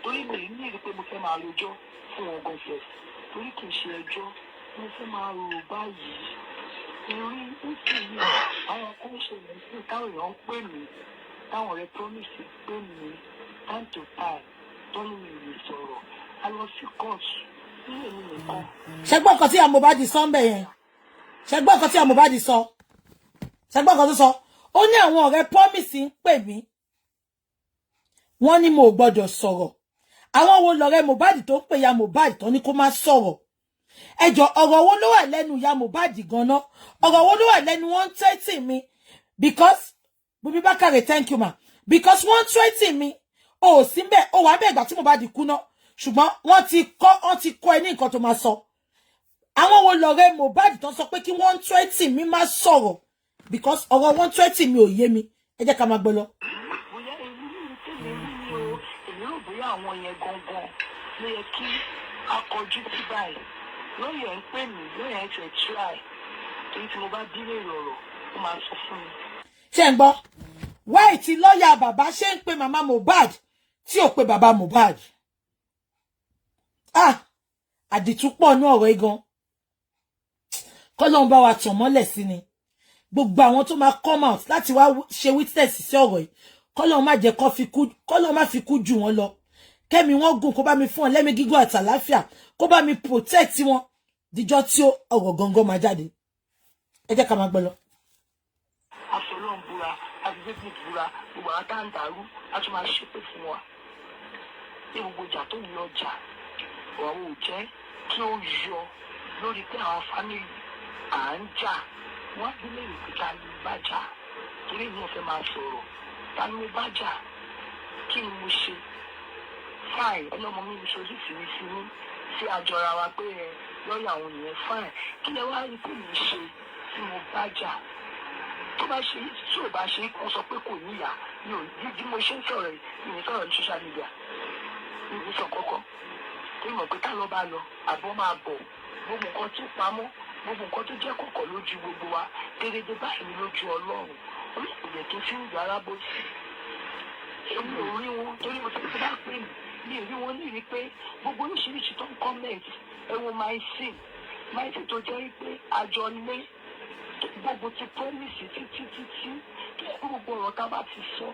torí mi ní ìrí pé mo fẹ́ máa rojọ́ fún wọn gan fẹ́ torí kì í ṣe ẹjọ́ mo fẹ́ máa rò báyìí torí ó sì yí àwọn kan ṣe lè sí táwọn èèyàn ń pè mí táwọn ọ̀rẹ́ promise pè mí time to time tó ní mi ò lè sọ̀rọ̀ a lọ sí kóòtù ní èmi nìkan. ṣẹgbọ́n kan tí Mohbad sọ ń bẹ̀ yẹn ṣẹgbọ́n kan tí Mohbad sọ ṣẹgbọ́n kan tó sọ ó ní àwọn ọ̀rẹ́ promise ń pè mí wọ́n ní mo gbọ́dọ̀ sọ̀rọ̀ àwọn wo lọ̀rẹ́ Mohbad tó ń pè ya Mohbad tó ní kó má sọ̀rọ̀ ẹjọ́ ọ̀rọ̀ wo ló wà lẹ́nu ya Mohbad ganan ọ̀rọ̀ wo ló wà lẹ́nu wọ́n threaten mi because Bùnmi Bákàrè thank you ma because wọ́n threaten mi ó sì ńbẹ̀ ó wà ńbẹ̀ ìgbà tí Mohbad kú ná ṣùgbọ́n wọ́n ti kọ́ ẹ ní nǹkan tó máa sọ àwọn wo lọ̀rẹ́ Mohbad tó sọ pé kí wọ́n threaten mi má sọ̀rọ̀ because ọ̀rọ̀ wọ́n threaten mi ò yé mi ẹ jẹ́ ká máa gbọ́ lọ. bóyá èyí ní tèmi ní o èmi ò bóyá àwọn yẹn gangan ló yẹ kí a kọjú sí báyìí lóyè ń pè mí lóyè ń tẹ̀ try torí tí mo bá dílé ìrọ̀rọ̀ ó máa sọ fún mi. ṣé ń gbọ́ wáì tí lọ́ọ̀yà bàbá ṣe ń pe màmá Mohbad tí ò pe bàbá Mohbad àdìtú pọ̀ ní ọ̀rọ̀ igan kọ́lọ́n bá wa tàn mọ́lẹ̀ sí ni gbogbo àwọn tó máa come out láti wá ṣe witness sí ọ̀rọ̀ yìí kọ́lọ́n má jẹ́ kọ́lọ́n má fi kú jù wọ́n lọ kẹ́mi wọ́n gùn kó bá mi fún ọ lẹ́mí gígùn àtàláfíà kó bá mi protect wọn díjọ́ tí ọ̀rọ̀ gangan máa jáde ẹ jẹ́ ká máa gbọ́ lọ. àfọlọ́n búra àdìgbò búra gbogbo àwọn táǹtàrú a tún máa ṣépè fún wa ní gbogbo ìjà tó ń lọ jà ọ̀rọ̀ ò jẹ́ kí ó yọ lórí pé àwọn fámìlì à ń jà wọ́n á dúró ìpè ta ni bá jà torí mi ò fẹ́ máa sọ̀rọ̀ ta ni mo bá jà kí ni mo ṣe fine ọlọ́mọ mi ṣojú fìrífìrí sí àjọra wa pé lọ́ọ̀yà àwọn ènìyàn fine kí lẹ wá rí pé mi ṣe tí mo bá jà tó bá ṣe tí ò bá ṣe kó sọ pé kò níyà mi ò bí mo ṣe ń sọ̀rọ̀ yìí ní sọ̀rọ̀ ní social media ní sọ kọ́kọ́ tó mọ̀ pé ká lọ bá lọ àbọ̀ máa bọ̀ gbogbo nǹkan tó pamọ́ gbogbo nǹkan tó jẹ́ kọ̀kọ̀ lójú gbogbo wa dédédé báyìí ni lójú Ọlọ́run olùkùnrin tó fi ń gbà arábòsí èmi ò rí wọn torí mo ti bá pè mí mi ò rí wọn ní rí pé gbogbo oríṣiríṣi tó ń comment ẹ wo máìsìn tó jẹ́ pé àjọ lé gbogbo ti promise títí gbogbo ọ̀rọ̀ tá a bá ti sọ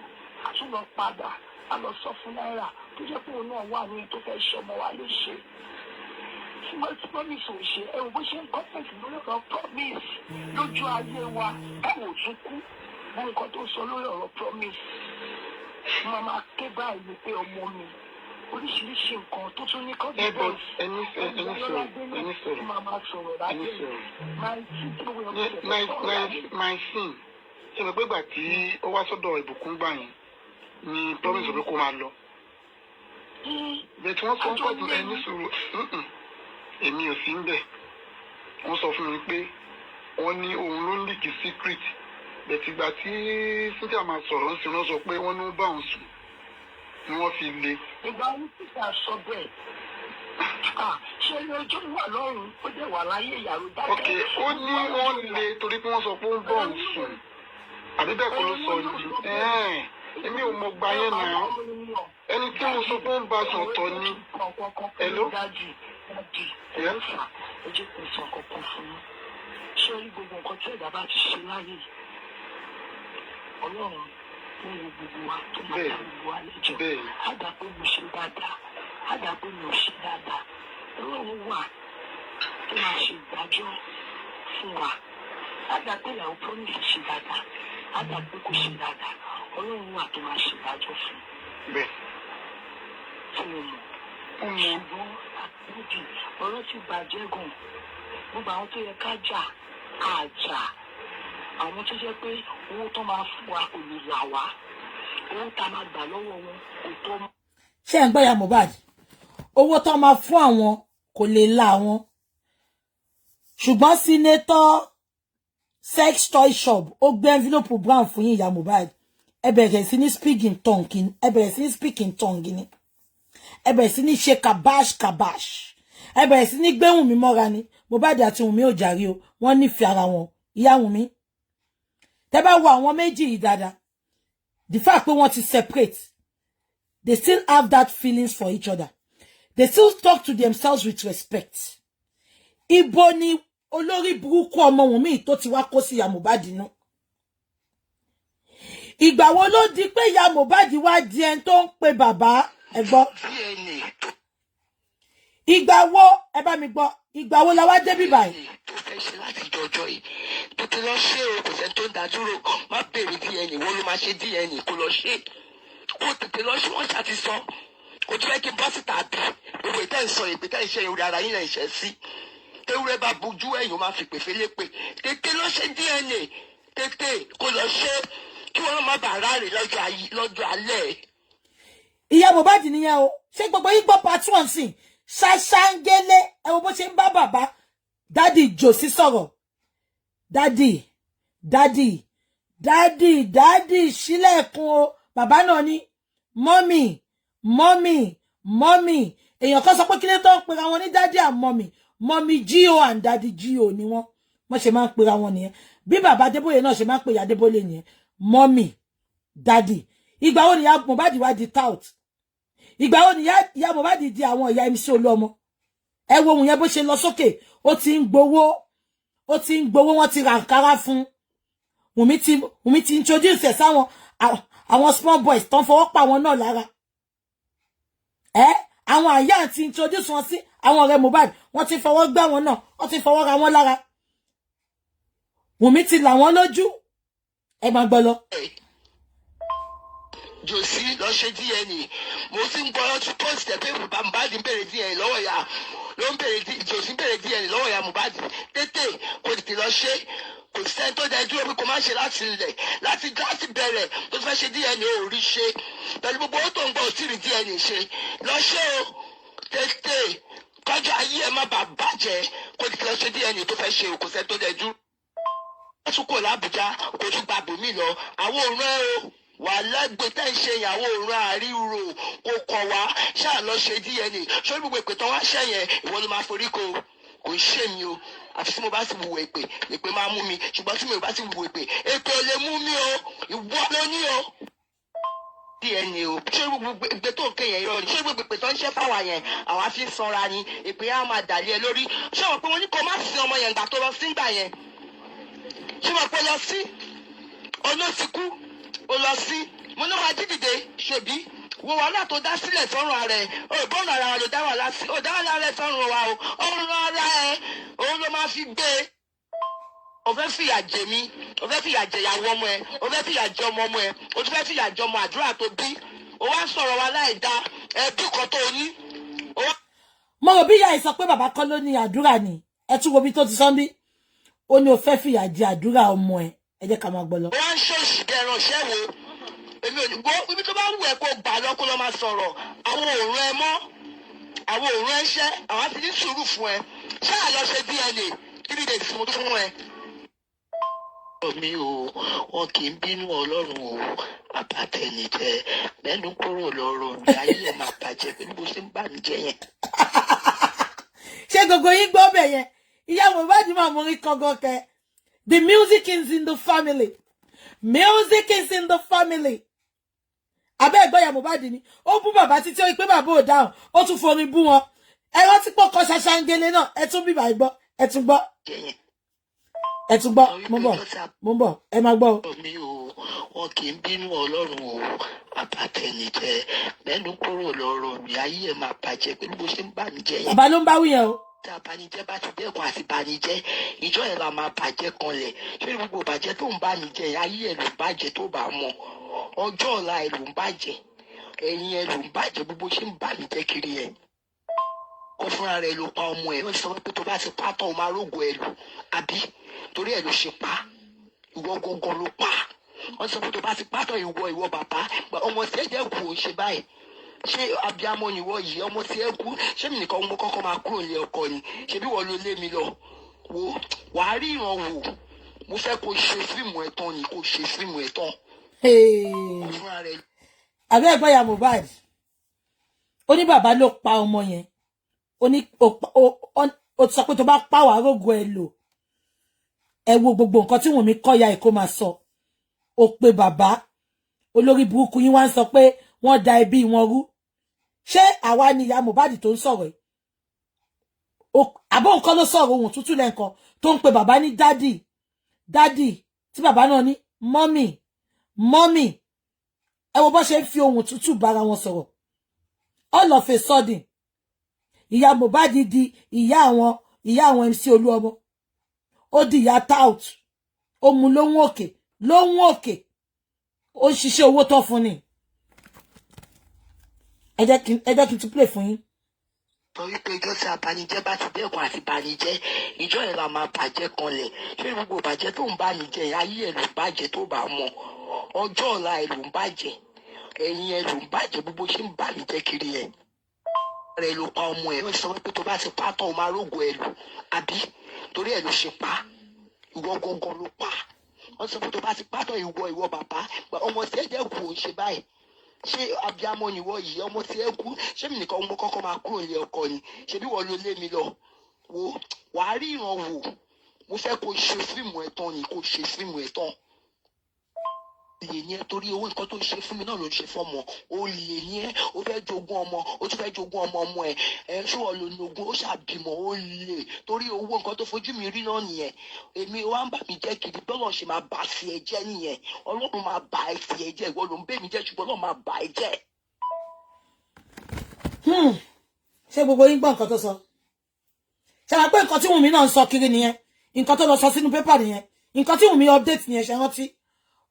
àtúnlọ padà a lọ sọ fún náírà tó jẹ́ pé òun náà wà ní tó fẹ́ ṣọmọ wa léṣe ṣùgbọ́n tí promise ò ṣe ẹ wo bó ṣe ń comment lórí ọ̀rọ̀ promise lójú ayé wa káwọn ò tún kú bó nǹkan tó sọ lórí ọ̀rọ̀ promise mo máa ké báyìí pé ọmọ mi oríṣiríṣi nǹkan tó tún ní confidence. ẹni sọ̀rọ̀ my sin ṣe mo gbégbà tí ó wá sọ́dọ̀ ìbùkún gbà yẹn ni promise pé kó máa lọ. bẹ́ẹ̀ tí wọ́n sọ ń pọ̀ ẹni sọ̀rọ̀ èmi ò sí ń bẹ̀. wọ́n sọ fún mi pé wọ́n ní òun ló ń líkì secret. bẹ́ẹ̀ tìgbà tí cynthia máa sọ̀rọ̀ ń sin wọ́n sọ pé wọ́n ní ó bá òun sùn ni wọ́n fi le. ìgbà wọn sì ta sọ bẹ́ẹ̀ ṣé ní ojú wà lọ́rùn ó dẹ̀ wà láyé ìyàwó dákẹ́. ok ó ní wọ́n le torí pé wọ́n sọ pé ó ń bọ̀ òun sùn àbí bẹ́ẹ̀ kọ́ ló sọ yìí èmi ò mọ̀ gbà yẹn náà ẹni tí mo sọ pé ó ń bá sùn ọ̀tọ̀ ni. hello. ojú kò sọ kankan fún mi ṣé orí gbogbo nǹkan tí ẹ̀dá bá ti ṣe láyé ọlọ́run ní gbogbo wa tó máa dá gbogbo wa lẹ́jọ́ àdá pé mo ṣe dáadáa àdá pé mo ṣe dáadáa ọlọ́run wà tó máa ṣe ìdájọ́ fún wa àdá pé ìyàwó promise ṣe dáadáa àdá pé kò ṣe dáadáa ọlọ́run wà tó máa ṣe ìdájọ́ fún bẹ́ẹ̀ tí mo mọ̀ ṣùgbọ́n àtúndì ọ̀rọ̀ ti bàjẹ́ gan gbogbo àwọn tó yẹ ká jà àjà àwọn tó jẹ́ pé owó tó máa fún wa kò lè là wá owó tá a máa gbà lọ́wọ́ wọn kò tó. ṣé ẹ̀ ń gbọ́ ya Mohbad owó tó máa fún àwọn kò lè là wọn ṣùgbọ́n sínétọ̀ sex toy shop ó gbé envelope brown fún yín ya Mohbad ẹ bẹ̀rẹ̀ sí ní speaking tongue ẹ bẹ̀rẹ̀ sí ní speaking tongue ni ẹ bẹ̀rẹ̀ sí ní ṣe kabash ẹ bẹ̀rẹ̀ sí ní gbé Wùmí mọ́ra ni Mohbad àti Wùmí ò jàre o wọ́n nífẹ̀ẹ́ ara wọn ìyá Wùmí tẹ́ bá wo àwọn méjì yìí dáadáa the fact pé wọ́n ti separate they still have that feelings for each other they still talk to themselves with respect ibo ni olórí burúkú ọmọ Wùmí tó ti wá kó sí ìyá Mohbad náà ìgbà wo ló di pé ìyá Mohbad wá di ẹni tó ń pe bàbá ẹ gbọ́ ìgbà wo ẹ bá mi gbọ́ ìgbà wo la wá débi báyìí. tó fẹ́ ṣe láti jọjọ́ yìí tó ti lọ ṣe o kò sẹ́ni tó ń dá dúró má bèrè DNA wọ́n ló máa ṣe DNA kó lọ ṣe kó tètè lọ ṣe wọ́n ṣàti sọ kó tó fẹ́ kí n bọ́ síta bí gbogbo ìtẹ́ ń sọ ìpè tẹ́ ń ṣe orí ara yín náà ìṣẹ́ sí tewúrẹ́ bá bojú ẹ̀yìn máa fi pèfé lépè tètè lọ ṣe DNA tètè kó lọ ṣe kí wọ́n má bàa ráre lọ́jọ́ alẹ́. ìyá Mohbad nìyẹn o ṣé gbogbo yín gbọ́ part one sí ṣaṣángélé ẹ wo bó ṣe ń bá bàbá dádì jòsí sọ̀rọ̀ dádì ṣílẹ̀kùn o bàbá náà ní mọ́mì èèyàn kan sọ pé kí ló tó ń pera wọn ní dádì and mọ́mì G.O. and dádì G.O. ni wọ́n ṣe máa ń pera wọn nìyẹn bí bàbá Adébóyè náà ṣe máa ń pè Adébóyè nìyẹn mọ́mì dádì ìgbà wo ni ìyá Mohbad wá di tout ìgbà wo ni ìyá Mohbad di àwọn ìyá MC Olúọmọ ẹ wo ohun yẹn bó ṣe lọ sókè ó ti ń gbowó wọ́n ti ra àǹkárá fún Wùmí ti introduce ẹ̀ sáwọn àwọn small boys tán fọwọ́ pa wọn náà lára àwọn àyà ti introduce wọn sí àwọn ọ̀rẹ́ Mohbad wọ́n ti fọwọ́ gbá wọn náà wọ́n ti fọwọ́ ra wọn lára Wùmí ti là wọ́n lójú ẹ máa gbọ́ lọ. jòsí lọ ṣe DNA mo ti ń gbọ́ tí post ẹ̀ pé Mohbad ń bèrè DNA lọ́wọ́ ya ló ń bèrè jòsí ń bèrè DNA lọ́wọ́ ya Mohbad tètè kò tètè lọ ṣe kò sẹ́ni tó dẹ dúró pé kò má ṣe láti ilẹ̀ láti bẹ̀rẹ̀ tó fẹ́ ṣe DNA ò rí ṣe pẹ̀lú gbogbo owó tó ń gbọ́ ò tí rí DNA ṣe lọ ṣe o tètè kọjá ayé ẹ má bàa bàjẹ́ kò tètè lọ ṣe DNA tó fẹ́ ṣe o kò sẹ́ni tó dẹ dúró. wọ́n tún kò lábùjá kò tún gba bòmí lọ àwọn òun rẹ̀ o wà lágbè tẹ́ ń ṣe ìyàwó òun àríwò kò kọ̀ wá ṣáà lọ ṣe DNA ṣé gbogbo ìpè tán wá ṣẹ̀yẹn ìwọ ló máa forí ko kò ń ṣe mi o àfi tí mo bá ti wùwọ̀ èpè máa mú mi ṣùgbọ́n tí mo bá ti wùwọ̀ èpè ò lè mú mi o ìwọ ló ní o. DNA o ṣé gbogbo ìpè tó ń kéyàn yọ ni ṣé gbogbo ìpè tó ń ṣe fáwa yẹn àwọn afi ń sanra ni èpè yẹn á máa dàlí ẹ lórí ṣé wọn pé wọn ní kó má sin ọmọ yẹn gbà tó lọ sí gbà yẹn ṣé wọn pé lọ sí olóṣìkú ó lọ sí mo ní wàá dídìde ṣèbí wo wàhálà tó dá sílẹ̀ sọ́run ààrẹ òbọ̀nà ara wa ló dá wàhálà sí ó dá wàhálà rẹ̀ sọ́run wa o ọrùn ara ẹ òun ló máa fi gbé o fẹ́ fìyà jẹ mí o fẹ́ fìyà jẹ ìyàwó ọmọ ẹ o fẹ́ fìyà jẹ ọmọ ẹ o tún fẹ́ fìyà jẹ ọmọ àdúrà tó bí o wá sọ̀rọ̀ wa láì dá ẹbí kan tó ní. Mo rò bí ìyá ẹ sọ pé bàbá kọ́ ló ní àdúrà ni. Ẹ tún wo bí tó ti sọ bí. Ó ní ó fẹ́ fìyà jẹ àdúrà ọmọ ẹ. Ẹ jẹ́ ká máa gbọ́ lọ. Wọ́n ń ṣòṣì dẹran ṣẹ́wó. Èmi ò ní gbọ́ ibi tó bá wù ẹ́ kó gbà lọ kó lọ máa sọ̀rọ̀. Àwọn òòrùn ẹ mọ́. Àwọn òòrùn ẹ ṣẹ́. Àwọn á ti ní sùúrù fún ẹ. Ṣáà lọ ṣe DNA 3 days mo tún fún ẹ. Mi ò wọn kì í bínú Ọlọ́run o àbátẹnijẹ mẹ́nu kúrò lọ́rọ̀ mi ayé ẹ̀ máa bàjẹ́ pé bó ṣe ń bà mí jẹ́ yẹn. Ṣé gbogbo yín gbọ́ bẹ̀ yẹn? Ìyá Mohbad máa mú rí kọ́ngọ́ kẹ. The music is in the family. Music is in the family. Abẹ́ ẹ̀gbọ́n ìyá Mohbad ni. Ó bú bàbá títí ó rí pé bàbá ò dáhùn. Ó tún forin bú wọn. Ẹ rántí pọ̀ kọ́ ṣaṣangele náà. Ẹ tún bíbà gbọ́. Ẹ tún gbọ́. Ẹ tún gbọ́. Mo ń bọ̀. Ẹ máa gbọ́. Mi ò wọn kì í bínú Ọlọ́run o àbátẹnijẹ mẹ́nu kúrò lọ́rọ̀ mi ayé ẹ̀ máa bàjẹ́ pé bó ṣe ń bà mí jẹ́ yẹn. Bàbá ló ń bá wí yẹn o. Tí abanijẹ́ bá ti dẹ́kun àti banijẹ́ ìjọ yẹn la máa bàjẹ́ kanlẹ̀ ṣé gbogbo bàjẹ́ tó ń bá mi jẹ ayé ẹ̀ ló ń bàjẹ́ tó bá mọ̀ ọjọ́ ọ̀la ẹ̀ ló ń bàjẹ́ ẹ̀yìn ẹ̀ ló ń bàjẹ́ gbogbo ṣe ń bà mí jẹ́ kiri ẹ̀ kó fúnra rẹ̀ ló pa ọmọ ẹ̀ ó sọ pé tó bá ti pa tán o máa rógo ẹ̀ lò àbí torí ẹ̀ ló ṣe pa ìwọ gangan ló pa wọ́n sọ pé tó bá ti pa tán ìwọ bàbá ọmọ tí ẹ jẹ́ kù ó ṣe báyìí ṣé abiyamọ nìwọ yìí ọmọ tí ẹ kú ṣé mi nìkan mo kọ́kọ́ máa kúrò ní ọkọ ni ṣebí wọ́n ló lé mi lọ wo wàá rí ìran wò mo fẹ́ kó ṣe fíìmù ẹ̀ tán ni kó ṣe fíìmù ẹ̀ tán. Àbẹ́ ẹ̀gbọ́n ìyá Mohbad ó ní bàbá ló pa ọmọ yẹn ó ní ó sọ pé tó bá pa wàá rógo ẹ lò ẹ wo gbogbo nǹkan tí Wùnmí kọ́ ya ẹ̀ kó máa sọ ó pe bàbá olórí burúkú yín wá ń sọ pé wọ́n da ẹbí wọn rú ṣé àwa ni ìyá Mohbad tó ń sọ̀rọ̀ ẹ̀ àbọ̀ nǹkan ló sọ̀rọ̀ ohun tútù lẹ́ǹkan tó ń pe bàbá ní dádì tí bàbá náà ní mọ́mì ẹ wo bó ṣe ń fi ohun tútù bára wọn sọ̀rọ̀ all of a sudden ìyá Mohbad di ìyá àwọn MC Olúọmọ ó di ìyá tout ó mú lóhùn òkè ó ṣiṣẹ́ owó tó fún ni ẹ jẹ́ kí n tún play fún yín. Torí pé ìjọ tí abanijẹ́ bá ti dẹ́kun àti banijẹ́ ìjọ yẹn la máa bàjẹ́ kanlẹ̀ ṣé gbogbo bàjẹ́ tó ń bá mi jẹ ayé ẹ̀ ló ń bàjẹ́ tó bá mọ̀ ọjọ́ ọ̀la ẹ̀ ló ń bàjẹ́ ẹ̀yìn ẹ̀ ló ń bàjẹ́ gbogbo ṣe ń bà mí jẹ́ kiri ẹ̀ rẹ̀ ló pa ọmọ ẹ̀ ó sọ pé tó bá ti pa tán o máa rógo ẹ̀ lò àbí torí ẹ̀ ló ṣe pa ìwọ gangan ló pa wọ́n sọ pé tó bá ti pa tán ìwọ bàbá ọmọ tí ẹ jẹ́ kù ó ṣe báyìí ṣé abiyamọ nìwọ yìí ọmọ tí ẹ kú ṣé mi nìkan mo kọ́kọ́ máa kúrò ní ọkọ ni ṣebí wọ́n ló lé mi lọ wo wàá rí ìran wò mo fẹ́ kó ṣe fíìmù ẹ̀ tán ni kó ṣe fíìmù ẹ̀ tán. Olè ní ẹ torí owó nǹkan tó ń ṣe fún mi náà ló ń ṣe fọmọ olè ní ẹ ó fẹ́ jogún ọmọ ó tún fẹ́ jogún ọmọ ẹ ẹ ṣé wọ́n lo nogún ó ṣàbímọ olè torí owó nǹkan tó fojú mi rí náà nìyẹn èmi wá ń bà mí jẹ́ kiri bọ́lọ̀ ṣe máa bà sí ẹ jẹ́ nìyẹn Ọlọ́run máa bà ẹ sí ẹ jẹ́ ìwọ ló ń bẹ́ mi jẹ́ ṣùgbọ́n Ọlọ́run máa bà ẹ jẹ́. Ṣé gbogbo yín gbọ́ nǹkan tó sọ ṣe máa pé nǹkan tí Wùnmí náà ń sọ kiri nìyẹn nǹkan tó lọ sọ sínú pépà nìyẹn nǹkan tí Wùnmí update nìyẹn ṣe rántí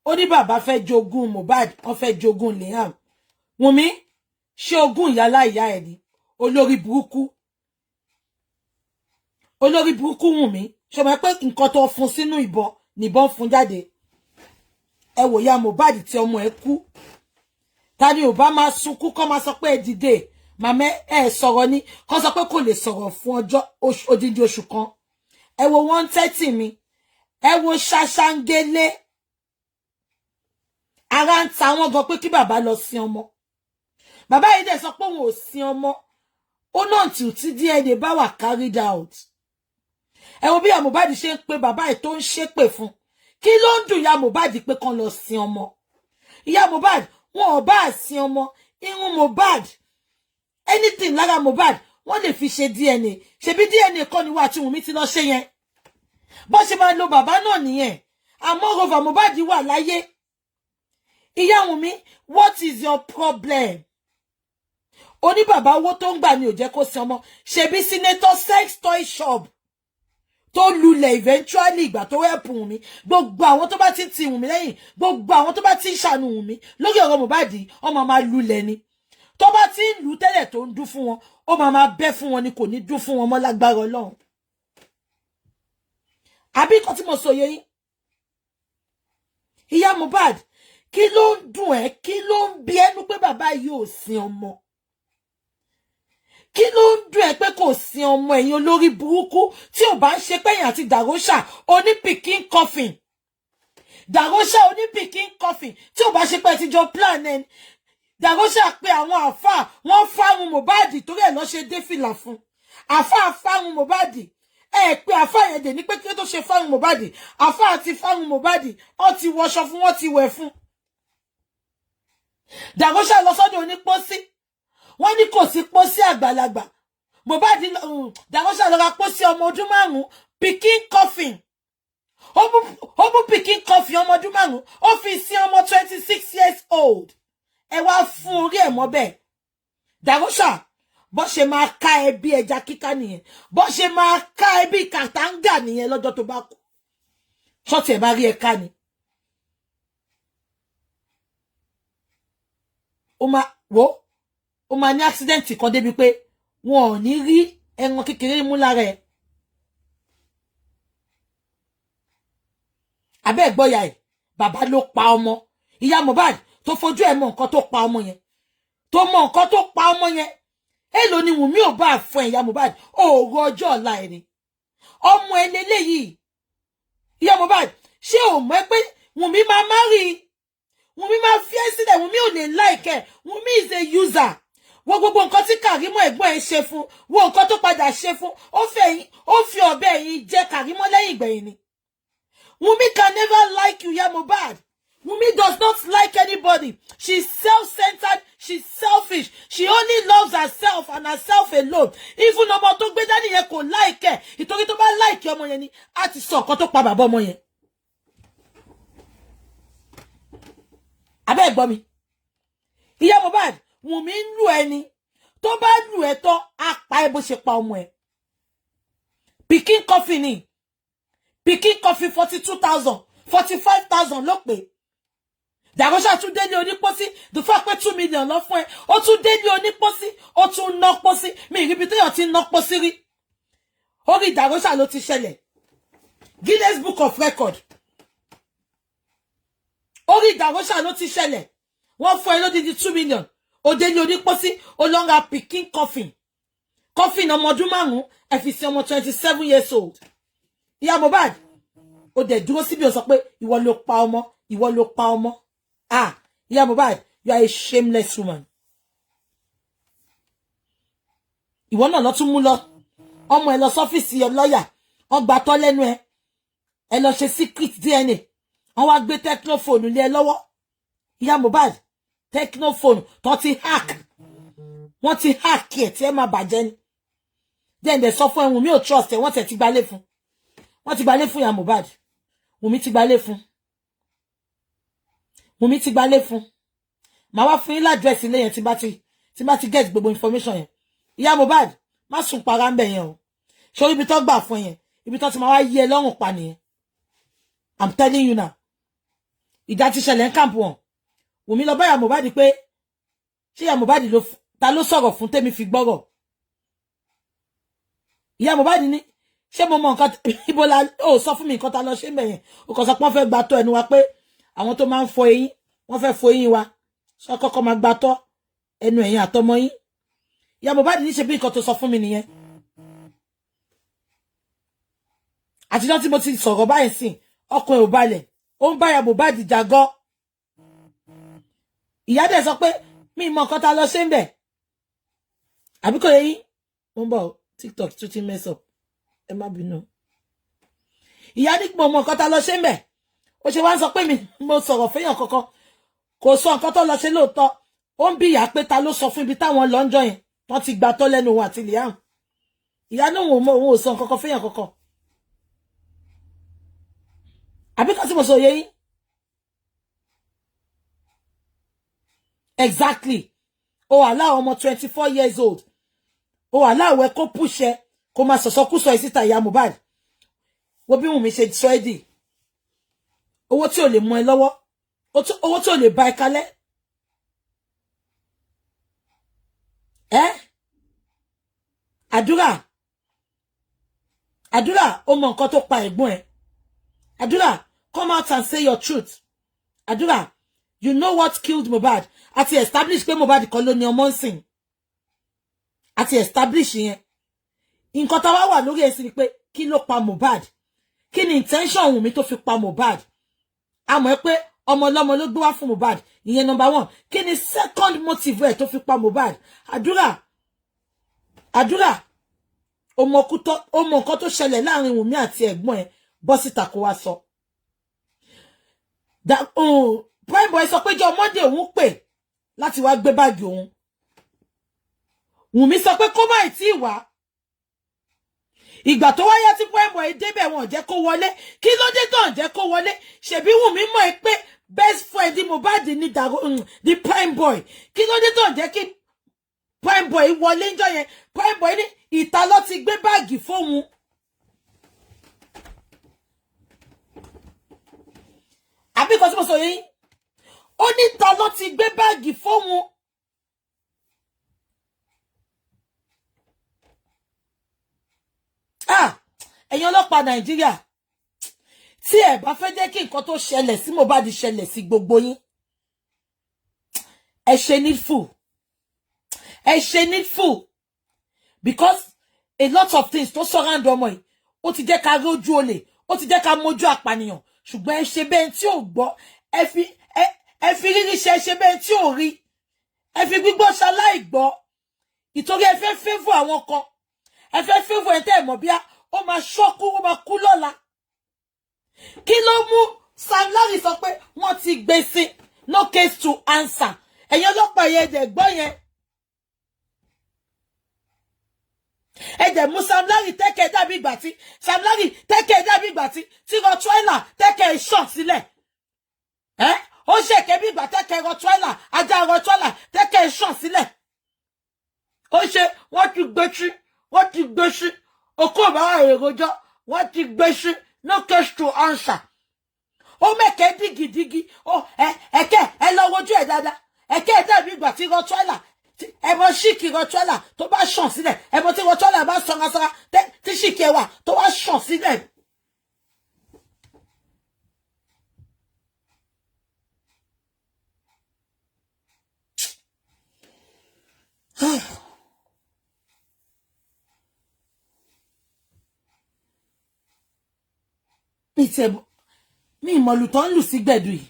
ó ní bàbá fẹ́ jogún Mohbad wọ́n fẹ́ jogún Liam Wùnmí ṣé ogún ìyálà ìyá ẹ̀ ni olórí burúkú Wùnmí ṣe máa pé nǹkan tó fún sínú ìbọn fún jáde ẹ wò ya Mohbad tí ọmọ ẹ̀ kú ta ni ò bá máa sunkún kọ́ máa sọ pé ẹ dìde màmá ẹ sọ̀rọ̀ ni kọ́ sọ pé kò lè sọ̀rọ̀ fún odindi oṣù kan ẹ wo 130 mi ẹ wo ṣaṣangele ara ń ta wọn gan pé kí bàbá lọ sin ọmọ bàbá yìí dẹ̀ sọ pé òun ò sin ọmọ ó náà tí DNA bá wà carried out ẹ wo bí ya Mohbad ṣe ń pe bàbá ẹ̀ tó ń ṣépè fún kí ló ń dùn ya Mohbad pé kán lọ sin ọmọ ìyá Mohbad wọn ò bá sin ọmọ irun Mohbad anything lára Mohbad wọ́n lè fi ṣe DNA ṣebí DNA kọ́ ni wà tí Wùnmí ti lọ ṣe yẹn bó ṣe máa lo bàbá náà nìyẹn àmọ́ rova Mohbad wà láyé ìyá Wùnmí what is your problem oní bàbá owó tó ń gbà ní ó jẹ́ kó sin ọmọ ṣebí senator sex toy shop tó lulẹ̀ eventually ìgbà tó help Wùnmí gbogbo àwọn tó bá ti Wùnmí lẹ́yìn gbogbo àwọn tó bá ti ṣàánú Wùnmí lórí ọ̀rọ̀ Mohbad ọmọ máa lulẹ̀ ni tó bá ti ń lù tẹ́lẹ̀ tó ń dún fún wọn ó máa bẹ́ fún wọn ni kò ní dún fún wọn mọ́ lágbára Ọlọ́run àbí kan tí mo sọ yé yín ìyá Mohbad kí ló ń dùn ẹ́ kí ló ń bí ẹnu pé bàbá yìí ò sin ọmọ kí ló ń dùn ẹ́ pé kò sin ọmọ ẹ̀yin olórí burúkú tí ò bá ń ṣe pẹ́yìn àti Dàróṣà onípìkín coffin Dàróṣà onípìkín coffin tí ò bá ṣe pé ti jọ plan ẹni Dàróṣà pé àwọn àfáà wọ́n fárun Mohbad torí ẹ̀ lọ ṣe dé fìlà fún àfáà fárun Mohbad pé àfáà yẹn dè ní pé kí ló tó ṣe fárun Mohbad àfáà ti fárun Mohbad ó ti wọṣọ fún wọ́n ti wẹ̀ fún Dàróṣà lọ sọ́dọ̀ onípósí wọ́n ní kò sí pósí àgbàlagbà Mohbad Dàróṣà lọ ra pósí ọmọ ọdún 5 pikin coffin ó mú pikin coffin ọmọ ọdún 5 ó fi sí ọmọ 26 years old ẹ wá fún orí ẹ̀ mọ́ bẹ́ẹ̀ Dàróṣà bó ṣe máa ká ẹbí ẹja kíká nìyẹn bó ṣe máa ká ẹbí kàtàǹgà nìyẹn lọ́jọ́ tó bá kú ṣọ́ọ̀tì ẹ̀ bá rí ẹ ká ni ó máa ní accident kan débi pé wọn ò ní rí ẹran kékeré mú lára ẹ̀ abẹ́ gbọ́yà ẹ̀ bàbá ló pa ọmọ ìyá Mohbad tó fojú ẹ̀ mọ nǹkan tó pa ọmọ yẹn tó mọ nǹkan tó pa ọmọ yẹn èló ni Wùmí ò bá fún ìyá Mohbad òòrùn ọjọ́ ọ̀la ẹ̀ ni ọmọ ẹ̀ lélẹ́yìí ìyá Mohbad ṣé ò mọ̀ pé Wùmí máa marry Wùmí máa fi ẹ́ sílẹ̀ Wùmí ò lè like ẹ̀ Wùmí is a user wo gbogbo nǹkan tí Kàrímọ́ ẹ̀gbọ́n ẹ̀ ṣe fún wo nǹkan tó padà ṣe fún ó fi ọ̀bẹ ẹ̀yìn jẹ Kàrímọ́ lẹ́yìn ìgbẹ̀yìn ni Wùmí can never like you ìyá Mohbad Wùmí does not like anybody she's self-centered she's selfish she only loves herself and herself alone even ọmọ tó gbé dání yẹn kò like ẹ̀ ìtorí tó bá like ọmọ yẹn ni á ti sọ nǹkan tó pa bàbá ọmọ yẹn abẹ́ gbọ́ mi ìyá Mohbad Wùmí ń lù ẹni tó bá lù ẹ́ tán á pa ẹ́ bó ṣe pa ọmọ ẹ̀ pikin coffin ni pikin coffin 42,000 45,000 ló pé Dàróṣà tún dé ní onípósí the fact pé 2 million lọ fún ẹ ó tún dé ní onípósí ó tún ná pósí mi ìríbi téèyàn ti ná pósí rí orí Dàróṣà ló ti ṣẹlẹ̀ Guinness Book of Record orí Dàróṣà ló ti ṣẹlẹ̀ wọ́n fún ẹ lódidi 2 million ó dé ní onípósí ó lọ ra pikin coffin ọmọ ọdún 5 ẹ fi sí ọmọ 27 years old ìyá Mohbad ó dẹ̀ dúró síbi ó sọ pé ìwọ ló pa ọmọ ìyá Mohbad you are a shameless woman ìwọ náà lọ tún mú lọ ọmọ ẹ lọ sọ́fíìsì lọ́yà wọ́n gbà tọ́ lẹ́nu ẹ lọ ṣe secret DNA wọ́n wá gbé technophone lé ẹ lọ́wọ́ ìyá Mohbad technophone tó ti hack wọ́n ti hack ẹ̀ tí ẹ máa bàjẹ́ ni then they sọ fún ẹ Wùmí ò trust ẹ wọ́n tẹ̀ ti gbalé fún ìyá Mohbad Wùmí ti gbalé fún màá wá fún yín ládírẹ́sì ilé yẹn tí bá ti get gbogbo information yẹn ìyá Mohbad má sùn para ń bẹ̀ yẹn o ṣé ibi tó gbà fún yẹn ibi tó ti máa wá yí ẹ lọ́rùn pa nìyẹn I'm telling you now ìjà ti ṣẹlẹ̀ ń kàmpù wọn Wùmí lọ bá ìyá Mohbad pé ṣé ìyá Mohbad ta ló sọ̀rọ̀ fún tèmi fi gbọ́rọ̀ ìyá Mohbad ní ṣé mo mọ nǹkan ibo la ó sọ fún mi nǹkan ta lọ ṣe mẹ́yẹn ó kàn sọ pé wọ́n fẹ́ gba tọ́ ẹnu wa pé àwọn tó máa ń fọ eyín wọ́n fẹ́ fọ eyín wa sọ kọ́kọ́ máa gba tọ́ ẹnu ẹ̀yìn àtọmọ yín ìyá Mohbad ní ṣe bí nǹkan tó sọ fún mi nìyẹn àtijọ́ tí mo ti sọ̀rọ̀ báyìí sìn ọkàn ò balẹ̀ ó ń bá ìyá Mohbad jà gan ìyá dẹ̀ sọ pé mi mọ nǹkan ta lọ ṣe ń bẹ̀ àbí kò yẹ yín mo ń bọ̀ TikTok tún ti mess up ẹ má bínú ìyá ní mo mọ nǹkan ta lọ ṣe ń bẹ̀ ó ṣe wá ń sọ pé mo sọ̀rọ̀ fẹ́yàn kankan kò sọ nǹkan tó lọ ṣe lóòótọ́ ó ń bí ìyá pé ta ló sọ fún ibi táwọn lọ́njọ́ yẹn wọ́n ti gbà tọ́ lẹ́nu òun àti Liam ìyá náà òun ò sọ nǹkan kan fẹ́yàn kankan àbí kan tí mo sọ yẹ yín exactly o allow ọmọ 24 years old o allow ẹ kó púṣẹ kó máa sọ̀sọ́kúsọ ẹ síta ìyá Mohbad wo bí Wùmí ṣe sọ ẹ́ dì owó tí ò lè mú ẹ lọ́wọ́ owó tí ò lè bá ẹ kalẹ̀ Àdúrà ó mọ nǹkan tó pa ẹ̀gbọ́n ẹ̀. Àdúrà, come out and say your truth. Àdúrà, you know what killed Mohbad. Àti establish pé Mohbad kọ́ ló ní ọmọ ńsìn. Àti establish yẹn. Nǹkan tá wá wà lórí ẹ̀ sí ni pé kí ló pa Mohbad? Kí ni intention Wumi tó fi pa Mohbad? A mọ̀ pé ọmọ ọlọ́mọ ló gbé wá fún Mohbad. Ìyẹn number 1. Kí ni second motive ẹ̀ tó fi pa Mohbad? Àdúrà, ó mọ nǹkan tó ṣẹlẹ̀ láàrin Wumi àti ẹ̀gbọ́n ẹ̀, bọ́ síta kó wá sọ. Primeboy sọ pé jọ Monday òun pè láti wá gbé báàgì òun. Wumi sọ pé kó má tí wá. Ìgbà tó wáyá tí Primeboy débẹ̀ wọn jẹ́ kó wọlé. Kí ló dé tó jẹ́ kó wọlé? Ṣebí Wumi mọ̀ pé best friend Mohbad ni the Primeboy. Kí ló dé tó jẹ́ kí Primeboy wọlé ńjọ́ yẹn? Primeboy ní ìta ló ti gbé báàgì fóun. Àbí kò tí mo sọ yín? Ó ní ìta ló ti gbé báàgì fóun. Ẹ̀yin ọlọ́pàá Nàìjíríà, tí ẹ bá fẹ́ jẹ́ kí nǹkan tó ṣẹlẹ̀ sí Mohbad ṣẹlẹ̀ sí gbogbo yín, ẹ ṣe needful. Ẹ ṣe needful. Because a lot of things tó surround ọmọ yìí, ó ti jẹ́ ká rí ojú olè, ó ti jẹ́ ká mójú àpànìyàn, ṣùgbọ́n ẹ ṣe bẹ́ẹ̀ tí ò gbọ́, ẹ fi rírí ṣe bẹ́ẹ̀ tí ò rí, ẹ fi gbígbọ́ ṣaláì gbọ́, ìtorí ẹ fẹ́ favour àwọn kan, ẹ fẹ́ favour ẹ̀ tẹ́ ẹ̀ mọ̀ bíá, ó máa ṣọ́kú, ó máa kú lọ́la. Kí ló mú Sam Larry sọ pé wọ́n ti gbé sí no case to answer? Ẹ̀yin ọlọ́pàá yẹn dẹ̀ gbọ́ yẹn. Ẹ̀dẹ̀ mú Sam Larry tẹ́kẹ̀ dàbí ìgbà tí Sam Larry tẹ́kẹ̀ dàbí ìgbà tí Rottweiler tẹ́kẹ̀ ṣàn sílẹ̀. Ó ṣèké bí ìgbà tẹ́kẹ̀ Rottweiler, ajá Rottweiler tẹ́kẹ̀ ṣàn sílẹ̀. Ó ṣe wọ́n ti gbé sí okó ìbára èròjọ́, wọ́n ti gbé sí no case to answer. Ó mẹ́kẹ́ dígidígi, ẹ̀kẹ́ ẹ lọ wojú ẹ̀ dáadáa. Ẹ̀kẹ́ ẹ̀ dàbí ìgbà tí Rottweiler, ẹmọ ṣíkì Rottweiler tó bá ṣàn sílẹ̀, ẹmọ tí Rottweiler bá sanra tí ṣíkì ẹwà tó wá ṣàn sílẹ̀. Mi ìmọ̀lù tó ń lù sí gbẹ̀dù yìí.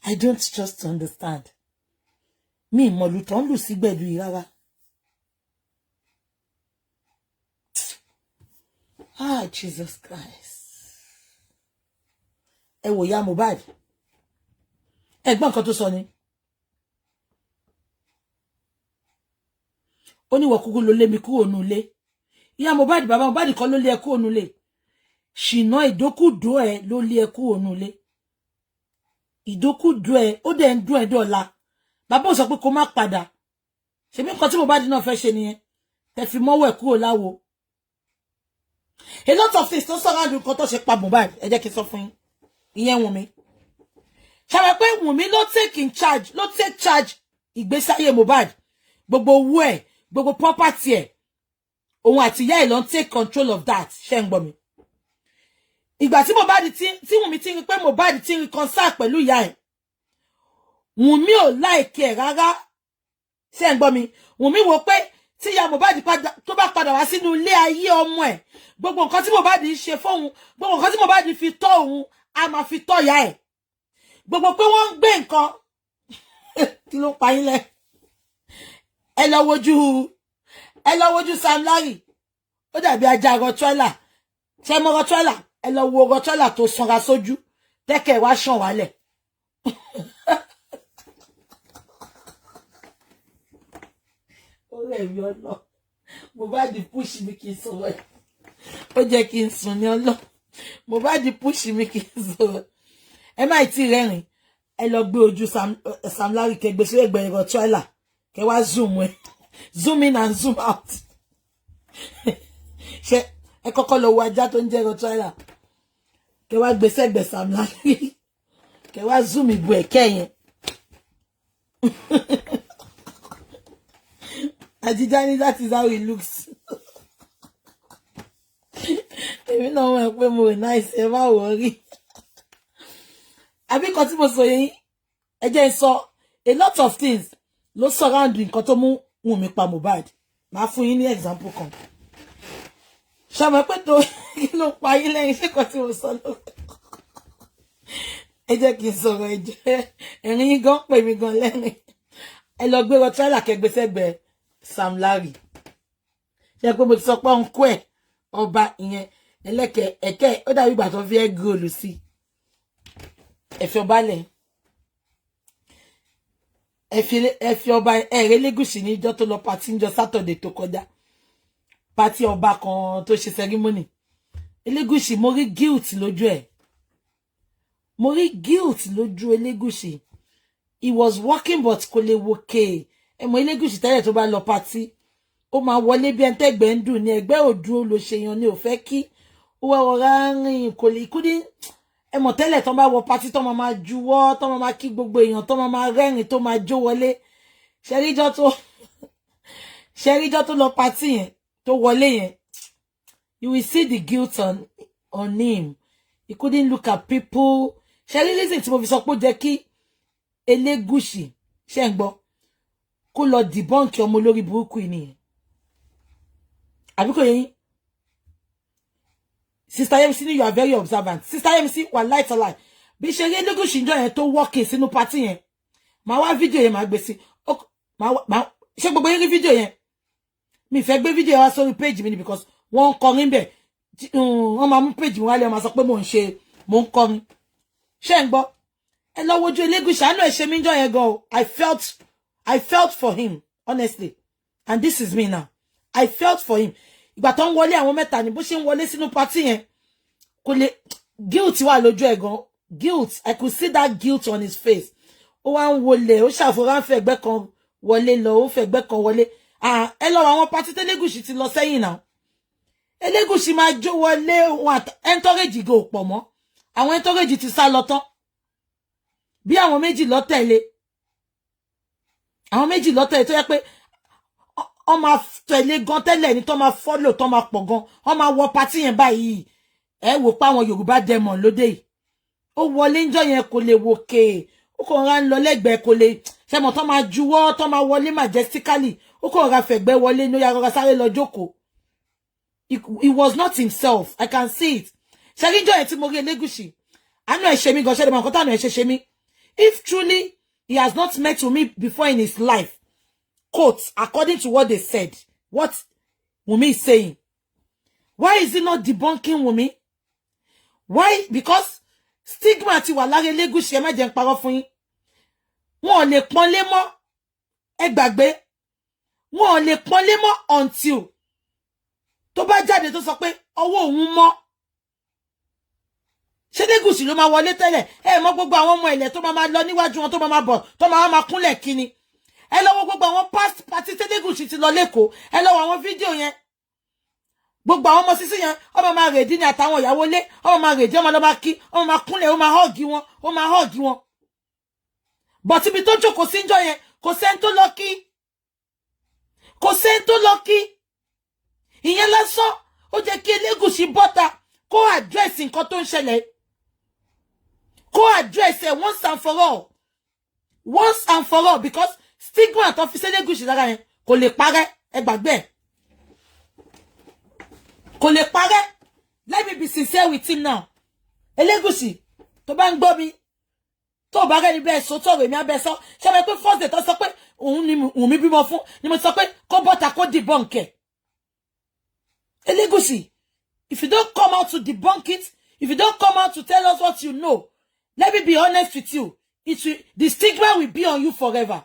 I don't just understand. Mi ìmọ̀lù tó ń lù sí gbẹ̀dù yìí rárá. Jesus Christ. Ẹ wò ya Mohbad. Ẹ̀gbọ́n nǹkan tó sọ ni. Ó ní wọ́n kúkú ló lé mi kúrò nulé. Ìyá Mohbad, bàbá Mohbad kọ́ ló lé ẹ kúrò nulé. Ṣìnà ìdókùdó ẹ ló lé ẹ kúrò nulé. Ìdókùdó ẹ ó dẹ̀ ń dún ẹ dọ́la. Bàbá ò sọ pé kó má padà. Ṣebí nǹkan tí Mohbad náà fẹ́ ṣe nìyẹn. Tẹ́ fi mọ́wọ́ ẹ̀ kúrò láwo. A lot of things tó sọ̀rọ̀ àdúgbò kan tó ṣe pa Mohbad. Ẹ jẹ́ kí n sọ fún yín. Ìyẹn Wumi. Ṣàwọn pé Wumi ló take charge ìgbésí ayé Mohbad. Gbogbo owó ẹ̀, gbogbo property ẹ̀. Òun àti ìyá ẹ̀ ló ń take control of that. Ṣé ń gbọ́ mi? Ìgbà tí Wumi ti rí pé Mohbad ti rí concern pẹ̀lú ìyá ẹ̀. Wumi ò like ẹ̀ rárá. Ṣé ń gbọ́ mi? Wumi wò pé tí ìyá Mohbad tó bá padà wá sínú ilé ayé ọmọ ẹ̀, gbogbo nǹkan tí Mohbad ń ṣe fóun, gbogbo nǹkan tí Mohbad fi tọ́ òun, a máa fi tọ́ ìyá ẹ̀. Gbogbo pé wọ́n ń gbé nǹkan. Kí ló pa yín lẹ́? Ẹ lọ wojú Sam Larry. Ó dàbí ajá Rottweiler. Ṣé mọ Rottweiler? Ẹ lọ wo Rottweiler tó sanra sójú. Tẹ́kẹ̀ wá ṣàn wálẹ̀. Ó rẹ̀ mí ọlọ́. Mohbad push mi kì í sọ̀rọ̀ ẹ̀. Ó jẹ́ kí n sùn ní ọlọ́. Mohbad push mi kì í sọ̀rọ̀. Ẹ má tí rẹ́rìn. Ẹ lọ gbé ojú Sam Larry kẹgbẹ́ sí ẹgbẹ́ Rottweiler. Kẹ wá zoom ẹ. Zoom in and zoom out. Ṣé ẹ kọ́kọ́ lọ wo ajá tó ń jẹ́ Rottweiler. Kẹ wá gbé sẹ́gbẹ̀ Sam Larry. Kẹ wá zoom ìbò ẹ̀kẹ́ yẹn. Ajijani, that is how he looks. Èmi náà mọ̀ pé mo nice, ẹ má worry. Àbí kan tí mo sọ yẹn, ẹ jẹ́ n sọ a lot of things ló surround nǹkan tó mú Wumi pa Mohbad. Màá fún yín ní example kan. Ṣé mo pé tó kí ló pa yín lẹ́yìn ṣé kan tí mo sọ lọ. Ẹ jẹ́ kí n sọ̀rọ̀ ẹ jẹ́ ẹ̀rín yín gan pè mí gan lẹ́rìn. Ẹ lọ gbé wọ trailer kẹgbẹ́ sẹ́gbẹ̀ẹ́ Sam Larry. Ṣé pé mo ti sọ pé òun kú ẹ̀ ọba ìyẹn ẹlẹ́kẹ̀ ẹ̀kẹ́ ó dàbí ìgbà tó fi ẹ́ góòlù sí. Ẹ̀fẹ̀ ọba lẹ̀. Ẹ̀fẹ̀ ọba ẹ̀rẹ́ Lẹ́gùṣì ní ìjọ tó lọ pàtí níjọ́ Saturday tó kọjá. Pàtí ọba kan tó ṣe ceremony. Lẹ́gùṣì mo rí guilt lójú ẹ̀. Mo rí guilt lójú Lẹ́gùṣì. He was working but kò lè wòkè. Ẹ mọ̀ Lẹ́gùṣì tẹ́lẹ̀ tó bá lọ pàtí. Ó máa wọlé bí ẹn tẹ́gbẹ́ ń dùn ní ẹgbẹ́ òdúró ló ṣe yan ní ò fẹ́ kí ó wá rọra rìn kò lè kúdí. Ẹ mọ̀ tẹ́lẹ̀ tó bá wọ pàtí tó máa juwọ́ tó máa kí gbogbo èèyàn tó máa rẹ́rìn tó máa jó wọlé. Ṣẹ́ríjọ́ tó lọ pàtí yẹn tó wọlé yẹn. You will see the guilt on him. He couldn't look at people. Ṣẹ́rí reason tí mo fi sọ pé ó jẹ́ kí Lẹ́gùṣì ṣe ń gbọ́ kó lọ debunk ọmọ olórí burúkú yìí nìyẹn. Àbí kò yé yín? Sister Yemisi, you are very observant. Sister Yemisi, wà light a lie. Bí ṣe rí Lẹ́gùṣì ń jọ yẹn tó walking sínú party yẹn. Màá wá fídíò yẹn máa gbé sí. Ṣé gbogbo yín rí fídíò yẹn? Mi fẹ́ gbé fídíò yẹn wá sórí page mi ni because wọ́n ń kọrin bẹ̀. Wọ́n máa mú page mi wálé, wọ́n máa sọ pé mò ń kọrin. Ṣé ń gbọ́? Ẹ lọ wojú Lẹ́gùṣì, àánú ẹ̀ ṣe mí ń jọ yẹn gan o. I felt for him, honestly. And this is me now. I felt for him. Ìgbà tó ń wọlé àwọn mẹ́ta ni bó ṣe ń wọlé sínú party yẹn. Kò lè guilt wà lójú ẹ̀ gan. Guilt. I could see that guilt on his face. Ó wá ń wọlé, ó ṣàfòrán fẹ́ ẹgbẹ́ kan wọlé lọ, ó fẹ́ ẹgbẹ́ kan wọlé. Ẹ lọ àwọn party tí Lẹ́gùṣì ti lọ sẹ́yìn náà. Lẹ́gùṣì máa jó wọlé wọn entourage go pọ̀ mọ́. Àwọn entourage ti sá lọ tán. Bí àwọn méjì lọ tẹ̀lé. Àwọn méjì lọ tẹ̀lé tó yẹ pé ó máa tẹ̀lé gan tẹ́lẹ̀ ní tó máa follow tó máa pọ̀ gan. Ó máa wọ party yẹn báyìí. Ẹ wò pa àwọn Yorùbá demon lóde yìí. Ó wọlé ńjọ́ yẹn kò lè wòkè. Ó kàn ra ń lọ lẹ́gbẹ̀ẹ́ kò lè ṣe mọ̀ tó máa juwọ́ tó máa wọlé majestically. Ó kàn ra fẹ̀gbẹ́ wọlé ní ó yá rọra sáré lọ jókòó. He was not himself. I can see it. Ṣé rí ńjọ́ yẹn tí mo rí Lẹ́gùṣì. Àánú ẹ̀ ṣe mí gan ṣe lè mọ̀ nǹkan tánú ẹ̀ ṣe mí. If truly he has not met Wumi before in his life, quote, according to what they said, what Wumi is saying, why is he not debunking Wumi? Why? Because stigma ti wà lára Lẹ́gùṣì, ẹ má jẹ́ n parọ́ fún yín. Wọ́n lè pọ́nlé mọ́, ẹ gbàgbé. Wọ́n lè pọ́nlé mọ́ until tó bá jáde tó sọ pé ọwọ́ òun mọ́. Ṣé Lẹ́gùṣì ló máa wọlé tẹ́lẹ̀? Ẹ mọ̀ gbogbo àwọn ọmọ ilẹ̀ tó máa lọ níwájú wọn tó máa bọ̀, tó máa kúnlẹ̀ kíni. Ẹ lọ wo gbogbo àwọn past party tí Lẹ́gùṣì ti lọ lÉkòó. Ẹ lọ wo àwọn fídíò yẹn. Gbogbo àwọn ọmọ sísí yẹn, ó máa rèdí ní àtàwọn ìyàwó lé, ó máa rèdí, ó máa lọ máa kí, ó máa kúnlẹ̀, ó máa hug wọn. But ibi tó jókòó sí ńjọ́ yẹn, kò sẹ́ni tó lọ kí. Kò sẹ́ni tó lọ kí. Ìyẹn lásán, ó jẹ́ kí Lẹ́gùṣì bọ́ta kó address nǹkan tó ń ṣẹlẹ̀. Kó address it once and for all. Once and for all, because stigma tó fi ṣe Lẹ́gùṣì lára yẹn kò lè parẹ́, ẹ gbàgbé. Kò lè parẹ́. Let me be sincere with him now. Lẹ́gùṣì tó bá ń gbọ́ mi, tó bá rẹ̀ ní bẹ́ẹ̀ sọ tọ̀rọ̀ èmi abẹ́ sọ. Ṣé mo pé first day tó sọ pé òun ni Wumi bímọ fún ni mo sọ pé kó bọ́ta kó debunk ẹ̀. Lẹ́gùṣì, if you don't come out to debunk it, if you don't come out to tell us what you know, let me be honest with you. The stigma will be on you forever.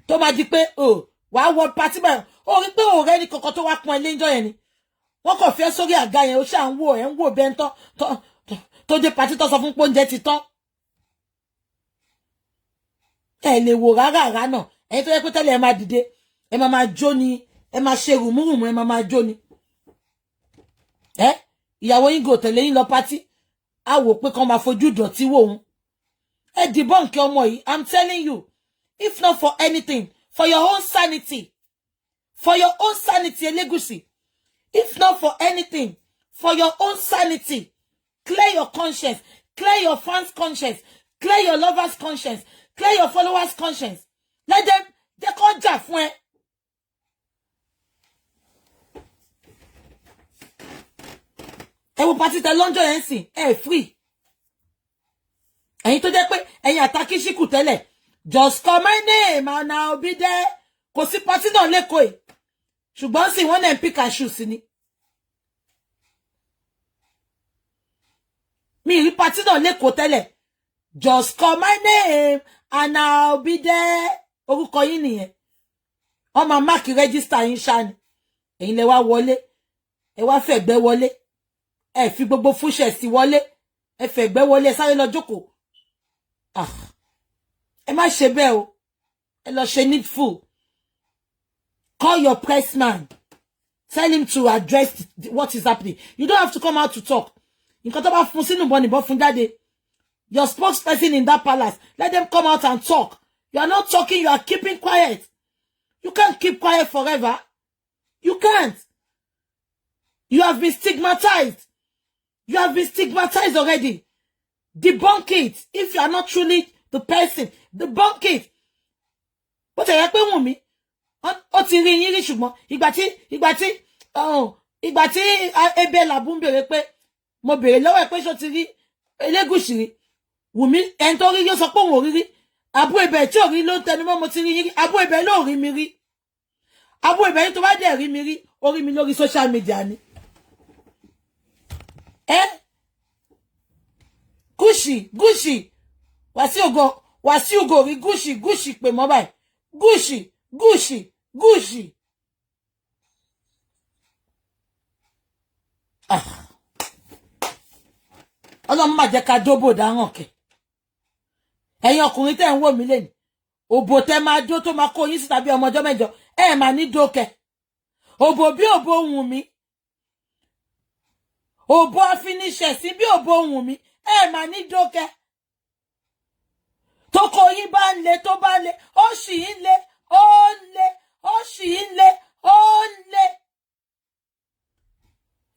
Tó máa di pé wàá wọ party báyìí. Ó rí pé ọ̀rẹ́ ní kankan tó wá pọn ilé ńjọ́ yẹn ni. Wọ́n kàn fẹ́ sórí àga yẹn, ó ṣáà ń wò bẹ́ẹ̀ tó dé party tó sọ fún pé oúnjẹ ti tán. Ẹ lè wò rárá náà. Ẹ̀yin tó yẹ pé tẹ́lẹ̀ ẹ máa dìde, ẹ máa jó ni, ẹ máa ṣe rùmúrùmú, ẹ máa jó ni. Ìyàwó yín gò tẹ̀lé yín lọ party. A wò pé kàn máa fojú dọ̀tí wò òun. Ẹ debunk ọmọ yìí. I'm telling you, if not for anything, For your own sanity. For your own sanity, Elegushi. If not for anything, for your own sanity. Clear your conscience. Clear your fans' conscience. Clear your lovers' conscience. Clear your followers' conscience. Let them, they can't jaff when. Ẹ wo party tẹ lọ́njọ́ yẹn sìn, free. Ẹ̀yin tó jẹ́ pé ẹ̀yin àtàkì ṣíkù tẹ́lẹ̀. Just call my name and I'll be there. Kò sí party náà lẹ́kọ̀ọ́ ẹ̀. Ṣùgbọ́n sì wọ́n náà pick and choose ni. Mi rí party náà lẹ́kọ̀ọ́ tẹ́lẹ̀. Just call my name and I'll be there. Orúkọ yín nìyẹn. Wọ́n máa mark register yín ṣá ni. Ẹ̀yin lẹ wá wọlé. Ẹ wá fẹ̀gbẹ́ wọlé. Ẹ fi gbogbo fúnṣẹ̀ sí wọlé. Ẹ fẹ̀gbẹ́ wọlé sáré lọ jókòó. Ẹ má ṣe bẹ́ẹ̀ o. Ẹ lọ ṣe needful. Call your pressman. Tell him to address what is happening. You don't have to come out to talk. Nǹkan tó bá fún sínú bọ́ nìbọn fún jáde. Your spokesperson in that palace, let them come out and talk. You are not talking, you are keeping quiet. You can't keep quiet forever. You can't. You have been stigmatized. You have been stigmatized already. Debunk it. If you are not truly the person, debunk it. But I have Wumi. Ó ti rí yín rí ṣùgbọ́n ìgbà tí ebe làbún bèrè pé mo bèrè lọ́wọ́ ẹ̀ pé ṣó ti rí Elégùṣì rí Wumi ẹni tó rí yóò sọ pé òun ò rí rí Abu Ebe tí ò rí ló ń tẹnumọ́ mo ti rí yín rí Abu Ebe ló rí mi rí Abu Ebe yín tó bá dẹ̀ rí mi rí ó rí mi lórí social media ni Gushi Wàsíù go rí Gushi pè mọ́ báyìí Gushi. Ọlọ́run má jẹ́ ká dóbò dáràn kẹ̀. Ẹ̀yin ọkùnrin tẹ́ ń wò mí lẹ́nu. Òbò tẹ́ máa dó tó máa kó yín síta bí ọmọ ọjọ́ mẹ́jọ. Ẹ máa ní dókẹ́. Òbò bí òbò Wùnmí. Òbò afiniṣẹ̀ sí bí òbò Wùnmí. Ẹ máa ní dókẹ́. Tó kó yín bá ń le tó bá le. Ó ṣì ń le. Ó ṣì ń le.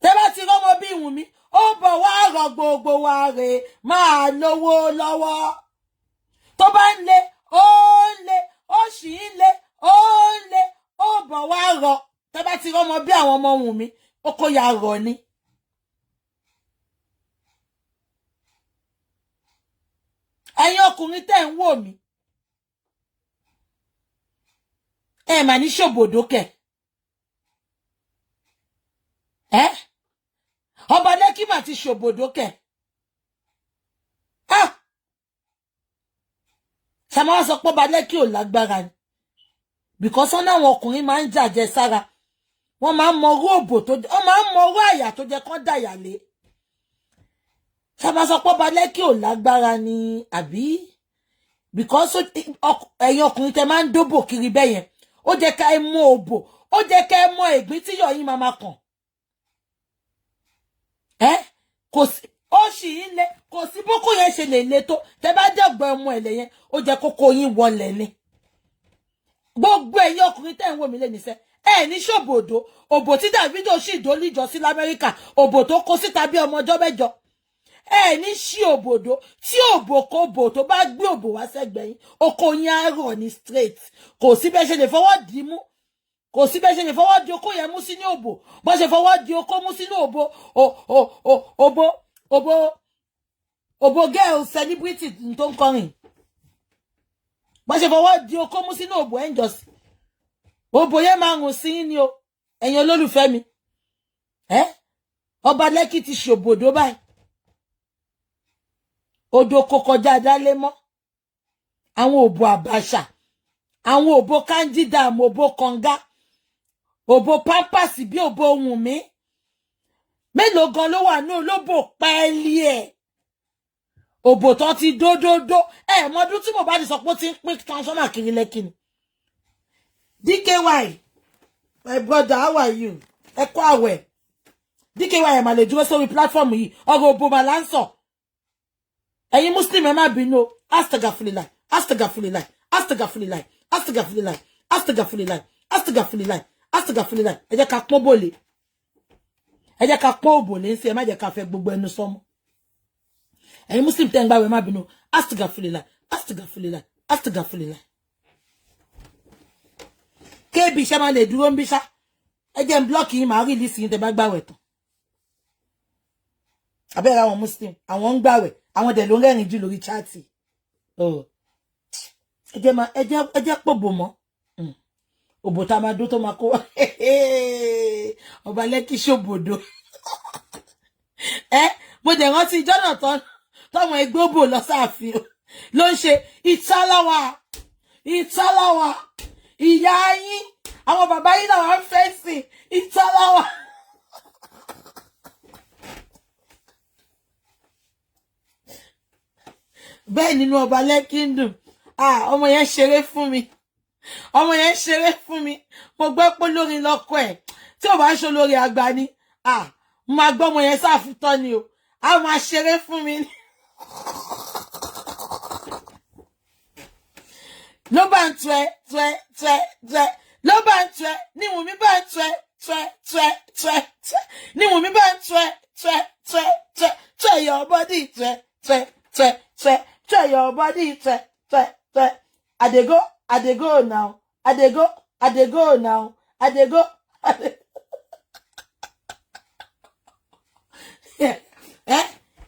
Tẹ́ bá ti rọ́mọ bí Wùnmí, ó bọ̀ wá rọ̀ gbogbo wa rè máa lówó lọ́wọ́. Tó bá ń le, ó ṣì ń le, ó bọ̀ wá rọ̀. Tẹ́ bá ti rọ́mọ bí àwọn ọmọ Wùnmí, ó kó ya rọ̀ ni. Ẹ̀yin ọkùnrin tẹ́ ń wò mí. Ẹ mà ní ṣòbòdó kẹ̀. Ọba Lẹ́kì mà ti ṣòbòdó kẹ̀. Ṣàmọ́ wá sọ pé Ọba Lẹ́kì ò lágbára ni. Because wọ́n náwọn ọkùnrin máa ń jàjẹ sára. Wọ́n máa ń mọ orú òbò tó jẹ́, wọ́n máa ń mọ orú àyà tó jẹ́ kán dàyà lé. Ṣàmọ́ sọ pé Ọba Lẹ́kì ò lágbára ni àbí? Because ẹ̀yin ọkùnrin tẹ máa ń dóbò kiri bẹ́yẹn. Ó jẹ́ ká ẹ mọ òbò. Ó jẹ́ ká ẹ mọ ègbín tí yọ̀ yín máa kàn. Kò sí ó ṣì ń le kò sí bókó yẹn ṣe lè le tó tẹ́ bá jẹgbọ ọmọ ẹlẹ yẹn ó jẹ́ kókó yín wọlé ni gbogbo ẹ̀yin ọkùnrin tẹ́ ń wò mí lé níṣẹ́ ní ṣòbòdó òbò tí Davido sì dólíjọ sí l'Amẹ́ríkà òbò tó kó síta bí ọmọ ọjọ́ mẹ́jọ ní ṣí òbòdó tí òbò kò bò tó bá gbé òbò wá sẹ́gbẹ̀ẹ́ yín oko yín á rọ̀ ní straight kò sí bẹ́ẹ̀ ṣe lè fọwọ́ dì í mú kò sí bẹ́ẹ̀ ṣe lè fọwọ́ di okó yẹn mú sínú òbò bọ́ ṣe fọwọ́ di okó mú sínú òbò girl celebrity tó ń kọrin bọ́ ṣe fọwọ́ di okó mú sínú òbò ẹ̀ ń jọ sí òbò yẹn máa rùn sí ní o ẹ̀yin olólùfẹ́ mi Ọba Lẹ́kì ti ṣòbòdó báyìí odò kò kọjá dálé mọ́ àwọn òbò àbàṣà àwọn òbò kándídà òbò kànga òbò pampers bí òbò Wùnmí mélòó gan ló wà ní olóbò pẹ́ẹ́lí ẹ̀ òbò tó ti dódódó mọdún tí Mohbad sọ pé ó ti ń pín transformer kiri Lẹ́kì ni DKY my brother how are you ẹ kú àwẹ̀ DKY ẹ̀ mà lè dúró sórí platform yìí ọ̀rọ̀ òbò mà là ń sọ ẹ̀yin muslim ẹ má bínú astagafulillah astagafulillah astagafulillah astagafulillah Astagfirullah. Astagfirullah. Astagfirullah. Ẹ jẹ́ ká pọ́n bòlè. Ẹ jẹ́ ká pọ́n òbòlè ń ṣe ẹ má jẹ́ ká fẹ́ gbogbo ẹnu sọ́mọ́. Ẹ̀yin Muslim tẹ́ ń gbààwẹ̀ má bínú. Astagfirullah. Astagfirullah. Astagfirullah. Kébi ṣe máa lè dúró ń bí ṣá. Ẹ jẹ́ ń blọ́ọ̀kì yín máa release yín tẹ́ bá gbààwẹ̀ tán. Abẹ́rẹ́ àwọn Muslim, àwọn ń gbààwẹ̀, àwọn dẹ̀ ló ń rẹ́rìn jù lórí chat. Oh. Ẹ jẹ́ pòbò mọ́. Òbò tá máa dó tó máa kó wá. Ọba Lẹ́kì ṣòbòdò. Mo dẹ̀ rántí ìjọ́nà tọ́mọ ẹgbẹ́ òbò lọ sáàfin ló ń ṣe ìtàláwà ìyá yín àwọn bàbá yín náà wà ń fẹ́ sí ìtàláwà. Bẹ́ẹ̀ nínú Ọba Lẹ́kì ń dùn. Ọmọ yẹn ṣeré fún mi. Mo gbọ́ pé lórí lọ́kọ ẹ̀ tí ò bá ń ṣe olórí àgbà ni máa gbọ́ ọmọ yẹn sáfitọ́ ni o a máa ṣeré fún mi ni. Ló bá ń tuẹ ló bá ń tuẹ ní Wùmí bá ń tuẹ ní Wùmí bá ń tuẹ your body tuẹ your body tuẹ. I dey go now.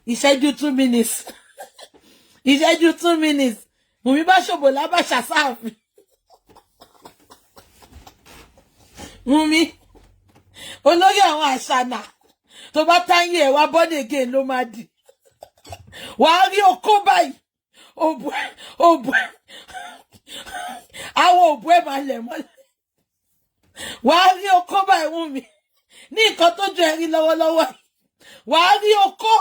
Ìṣẹ́jú 2 minutes. Ìṣẹ́jú 2 minutes. Wùmí bá ṣòbò lábàṣà sáàfin. Wùmí olórí àwọn àṣànà tó bá táyé ẹ̀ wá bọ́dẹ̀ again ló máa dì. Wàá rí okó báyìí. Òbò àwọn òbò ẹ̀ máa lẹ̀ mọ́lẹ̀. Wàá rí okó báyìí Wùmí ní nǹkan tó jọ ẹ̀rí lọ́wọ́lọ́wọ́. Wàá rí okó.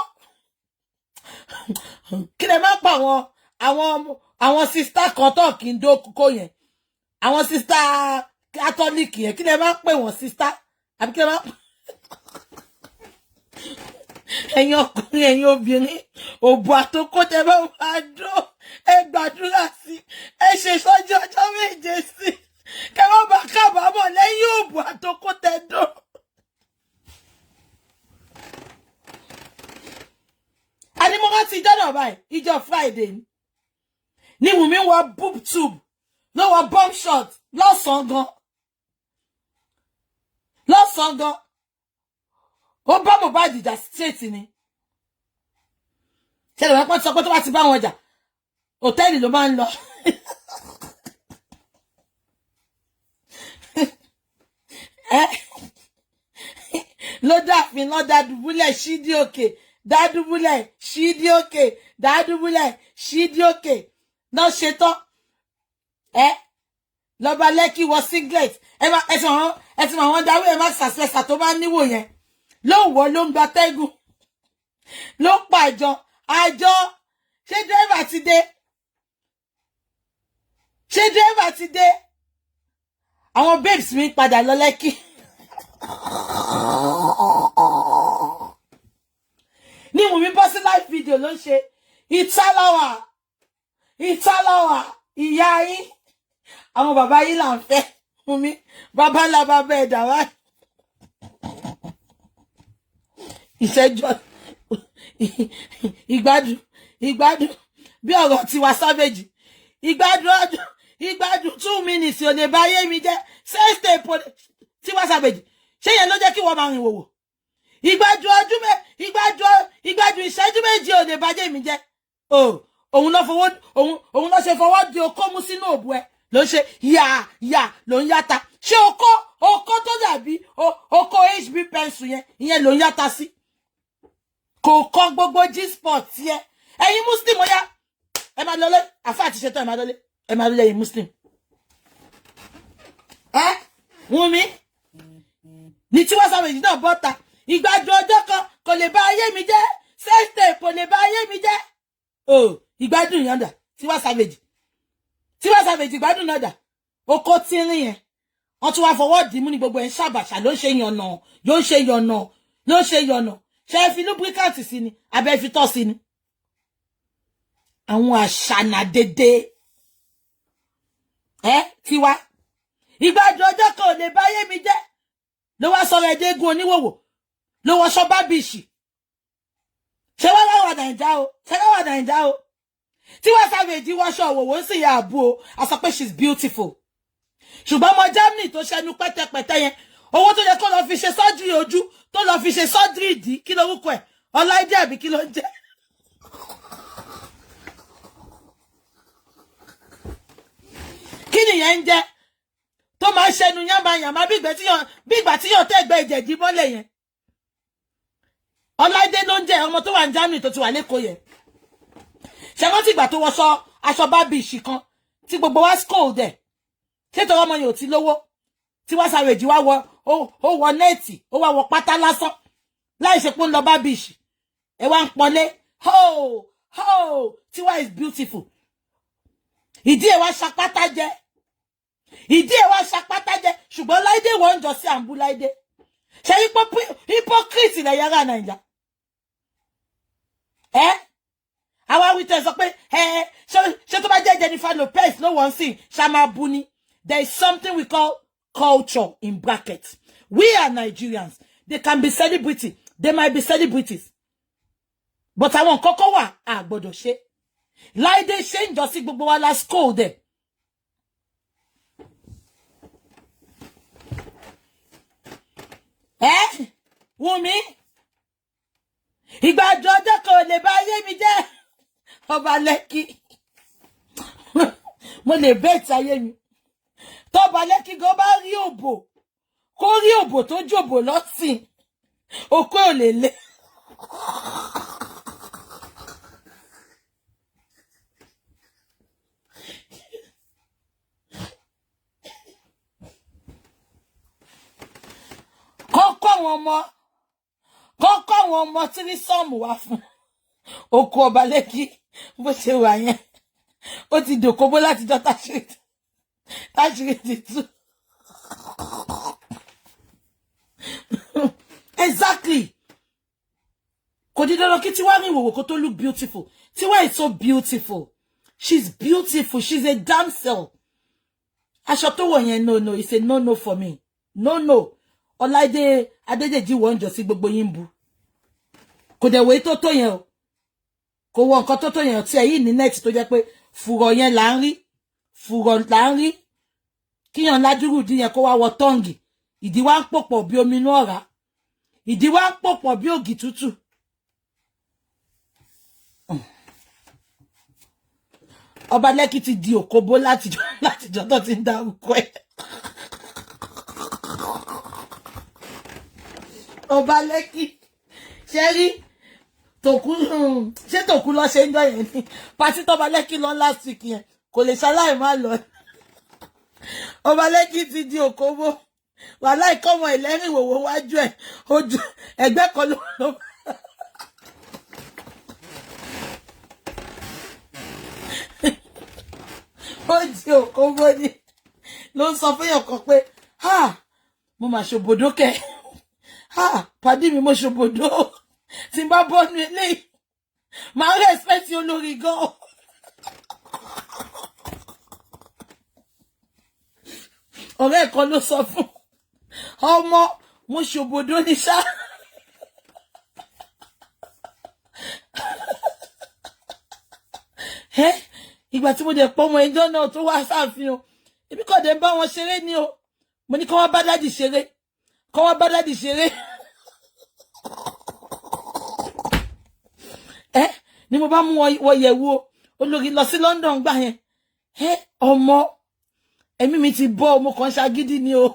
Kí lẹ máa pa àwọn sista kan tó kì í dó kókó yẹn. Àwọn sista Catholic yẹn kí lẹ máa pè wọ́n sista àbí kí lẹ máa ẹ̀yin ọkùnrin ẹ̀yin obìnrin òbò àtòkó tẹ bá wà dó ẹ gbàdúrà sí ẹ ṣe sọ́jọ́ ọjọ́ méje sí kẹ má bàa kábàámọ̀ lẹ́yìn òbò àtòkó tẹ dó. Àdìmọ́ká ti jọ́nà báyìí ìjọ Friday ni Wùmí wọ boob tube ló wọ bomb shot lọ́sàn-án gan ó bá Mohbad jà straight ni ṣẹlẹ̀ wọ́n pọ́n sọ pé tó bá ti bá wọn jà hòtẹ́ẹ̀lì ló máa ń lọ. Ló dàfin lọ́dà dùbúlẹ̀ ṣídí òkè dádúbúlẹ̀ ṣídí òkè dádúbúlẹ̀ ṣídí òkè náà ṣetán lọ́ba Lẹ́kì wọ singlet ẹ̀sìn àwọn dáwọ́ ẹ̀ má ṣàṣẹṣà tó bá níwò yẹn ló ń wọ́ ló ń gba tẹ́gùn ló ń pa àjọ ṣé dírẹ́fà ti dé àwọn babes mi padà lọ Lẹ́kì. Ní Wùmí bọ́ sí live video ló ń ṣe ìtàláwà ìyá yín àwọn bàbá yín là ń fẹ́ Wùmí bàbá ńlá bàbá ẹ̀dá wá. Ìṣẹ́jọ́ ìgbádùn bí ọ̀rọ̀ Tiwa Savage ìgbádùn 2 minutes ò lè bá ayé mi jẹ́ sẹ́ẹ̀sì Tiwa Savage ṣé yẹn ló jẹ́ kí wọ́n máa rìn wòwò ìgbádùn ìṣẹ́jú méjì ò lè bàjẹ́ mi jẹ́ òun ló ṣe fọwọ́ di okó mú sínú òbú ẹ ló ṣe yà ló ń yàtà ṣé okó tó dàbí okó HB pencil ìyẹn ló ń yàtà sí kò kọ gbogbo G-spot yẹ ẹ̀yin Muslim ó yá ẹ máa lọlé àfáà ti ṣetán ẹ máa lọlé ẹ̀yin Muslim Wùmí ní Tiwa Savage náà bọ́ta ìgbádùn ọjọ́ kan kò lè bá ayé mi jẹ́ sẹ́ẹ̀tẹ̀ kò lè bá ayé mi jẹ́ ìgbádùn yọ̀ǹda Tiwa Savage ìgbádùn náà dà oko tí ń rìn yẹn wọ́n tún wá fọwọ́ dì mú ní gbogbo ẹ̀ ń ṣàbàṣà ló ń ṣe yànnà ṣe é fi lubricant sí ni abẹ́ fi tọ́ sí ni àwọn àṣànà dédé Tiwa ìgbàjọ ọjọ́ kan ò lè báyé mi jẹ́ ló wá sọ̀rọ̀ ẹ̀dẹ́gun oníwòwò ló wọṣọ bábíṣì ṣé wá láwà nàìjà o ṣé láwà nàìjà o tí wọ́n Savage wọṣọ òwòwò ń sì yà àbú o a sọ pé she's beautiful ṣùgbọ́n ọmọ Germany tó ṣẹnu pẹ́tẹpẹ́tẹ yẹn owó tó yẹ kó lọ fi ṣe surgery ojú tó lọ fi ṣe surgery ìdí kí lorúkọ ẹ̀ Ọláìdé àbí kí ló ń jẹ́ kí nìyẹn ń jẹ́ tó máa ń ṣẹnu yánmayànmá bí ìgbà tí yàn tẹ́gbẹ́ ìjẹ̀dí mọ́lẹ̀ yẹn Ọláìdé ló ń jẹ́ ọmọ tó wà ní Germany tó ti wà lẹ́kọ̀ọ́ yẹn ṣe wọ́n ti gbà tó wọṣọ aṣọ bábíṣì kan tí gbogbo wa scold ẹ̀ ṣé tọwọ́ ọmọ yẹn ò ti lówó tí wọ́n Savage wá wọ nẹ́ẹ̀tì ó wá wọ pátá lásán láì ṣe pé ń lọ bábíṣì ẹ wá ń pọnlé Tiwa is beautiful ìdí ẹ̀ wá ṣapátá jẹ́ ṣùgbọ́n Láìdé wọ́n ń jọ sí àǹbú Láìdé ṣe hypocrite ilẹ̀ yàrá Nàìjà àwa wíta sọ pé ṣé tó bá jẹ́ Jennifer Lopez ló wọ́n sí ṣàmàbù ni. There is something we call culture in brackets. We are Nigerians. They can be celebrity. They might be celebrities. But àwọn kọ́kọ́ wà a gbọ́dọ̀ ṣe. Láìdé ṣe ń jọ sí gbogbo wa la school there. Wumi? Ìgbàjọ ọjọ́ kan ò lè bá ayé mi jẹ́. Ọba Lẹ́kì. Mo lè bẹ́ẹ̀ tí ayé mi. Tọ́ba Lẹ́kì gan bá rí òbò. Kó rí òbò tó jòbò lọ́sìn. Okó ò lè lé. Kọ́kọ́ àwọn ọmọ tírísọ́ọ̀mù wá fún oko Ọba Lẹ́kì bó ṣe wà yẹn ó ti dòkóbó láti jọ táṣírí ti tú. Exactly. Kò di dandan kí Tiwa ní ìwòwò kó tó look beautiful. Tiwa is so beautiful. She's beautiful. She's a damsel. Aṣọ tó wọ̀ yẹn no, it's a no for me. No. Ọláìdé Adédèjì wọ́n jọ sí gbogbo yín bu. Kò dẹ̀ wé tó yẹn o. Kò wọ nǹkan tó yẹn tí ẹ̀yìn ní net tó jẹ́ pé fùrọ̀ yẹn là ń rí. Kíyàn lájúrù dín yẹn kó wá wọ tọ́ǹgì. Ìdí wá ń pòpọ̀ bí omi inú ọ̀rá. Ìdí wá ń pòpọ̀ bí ògì tútù. Ọba Lẹ́kì ti di òkóbó látijọ́ tó ti ń dárúkọ ẹ̀. Ọba Lẹ́kì ṣẹ́rí ṣé tòkú lọ ṣe ń jọ yẹn ni pàtí tọ́ba Lẹ́kì lọ last week yẹn kò lè ṣaláì má lọ. Ọba Lẹ́kì ti di òkóbó wàhálà ìkọ́mọ ìlẹ́rìn ìwòwò wájú ẹ̀ ojú ẹgbẹ́ kan ló ó di òkóbó ni ló ń sọ fún yàn kan pé mo mà ṣòbòdó kẹ pàdé mi mo ṣòbòdó tí n bá bọ́nu eléyìí máa respect olórí gan. Ọ̀rẹ́ kan ló sọ fún ọmọ mo ṣòbòdó ní ṣá. Ìgbà tí mo dẹ̀ pọ́ ọmọ ẹjọ́ náà tó wá sáàfihàn ibi kọ́ dẹ̀ ń bá wọn ṣeré ní o mo ní kọ́ wá bá dádì ṣeré ni mo bá mú wọ yẹ̀wò olórí lọ sí London gbà yẹn ọmọ ẹ̀mí mi ti bọ́ ọmọ kan ṣagídí ni o.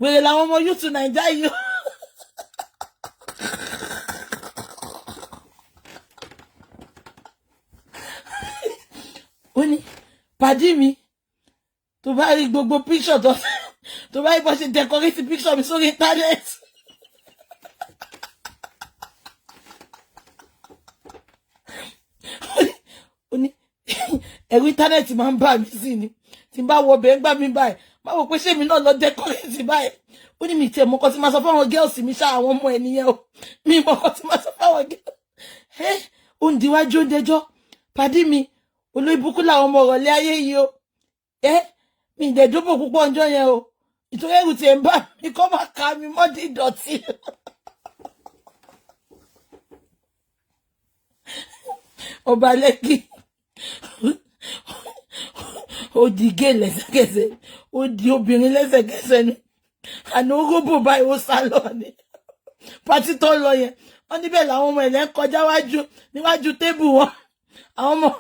Wèrè làwọn ọmọ YouTube Naija yìí. Ó ní pàdí mi tó bá rí gbogbo picture tó bá rí bó ṣe decorate picture mi sórí internet. Ó ní ẹ̀rù internet máa ń bà mí sí ni tí n bá wọ bẹ́ẹ̀ ń gbà mí báyìí má wò pé ṣé mi náà lọ decorate báyìí. Ó ní mi tiẹ̀ mọ́kàn tí máa sọ fáwọn girls mi ṣá àwọn ọmọ ẹnìyẹn o mi mọ́kàn tí máa sọ fáwọn girls. Ó ń diwájú ó ń dẹjọ́ pàdí mi olórí burúkú làwọn ọmọ ọ̀rọ̀lẹ́ ayé yìí o mi ìdẹ̀dúbò púpọ̀ ọjọ́ yẹn o ìtorí ẹ̀rù tí ń bà mí kọ́ máa ka mi mọ́dí ìdọ̀tí. Ọba Lẹ́kì ó di gé lẹ́sẹ̀kẹsẹ̀ ó di obìnrin lẹ́sẹ̀kẹsẹ̀ ni àná róbò báyìí ó sá lọ ni pátí tó lọ yẹn wọ́n níbẹ̀ làwọn ọmọ ẹ̀lẹ́ ń kọjá níwájú tébù wọn àwọn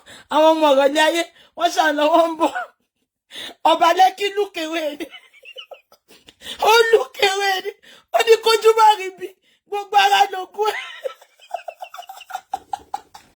ọmọ ọ̀rọ̀lẹ́ ayé wọ́n ṣàlọ́ wọn ń bọ̀ Ọba Lẹ́kì lùkèwé ni.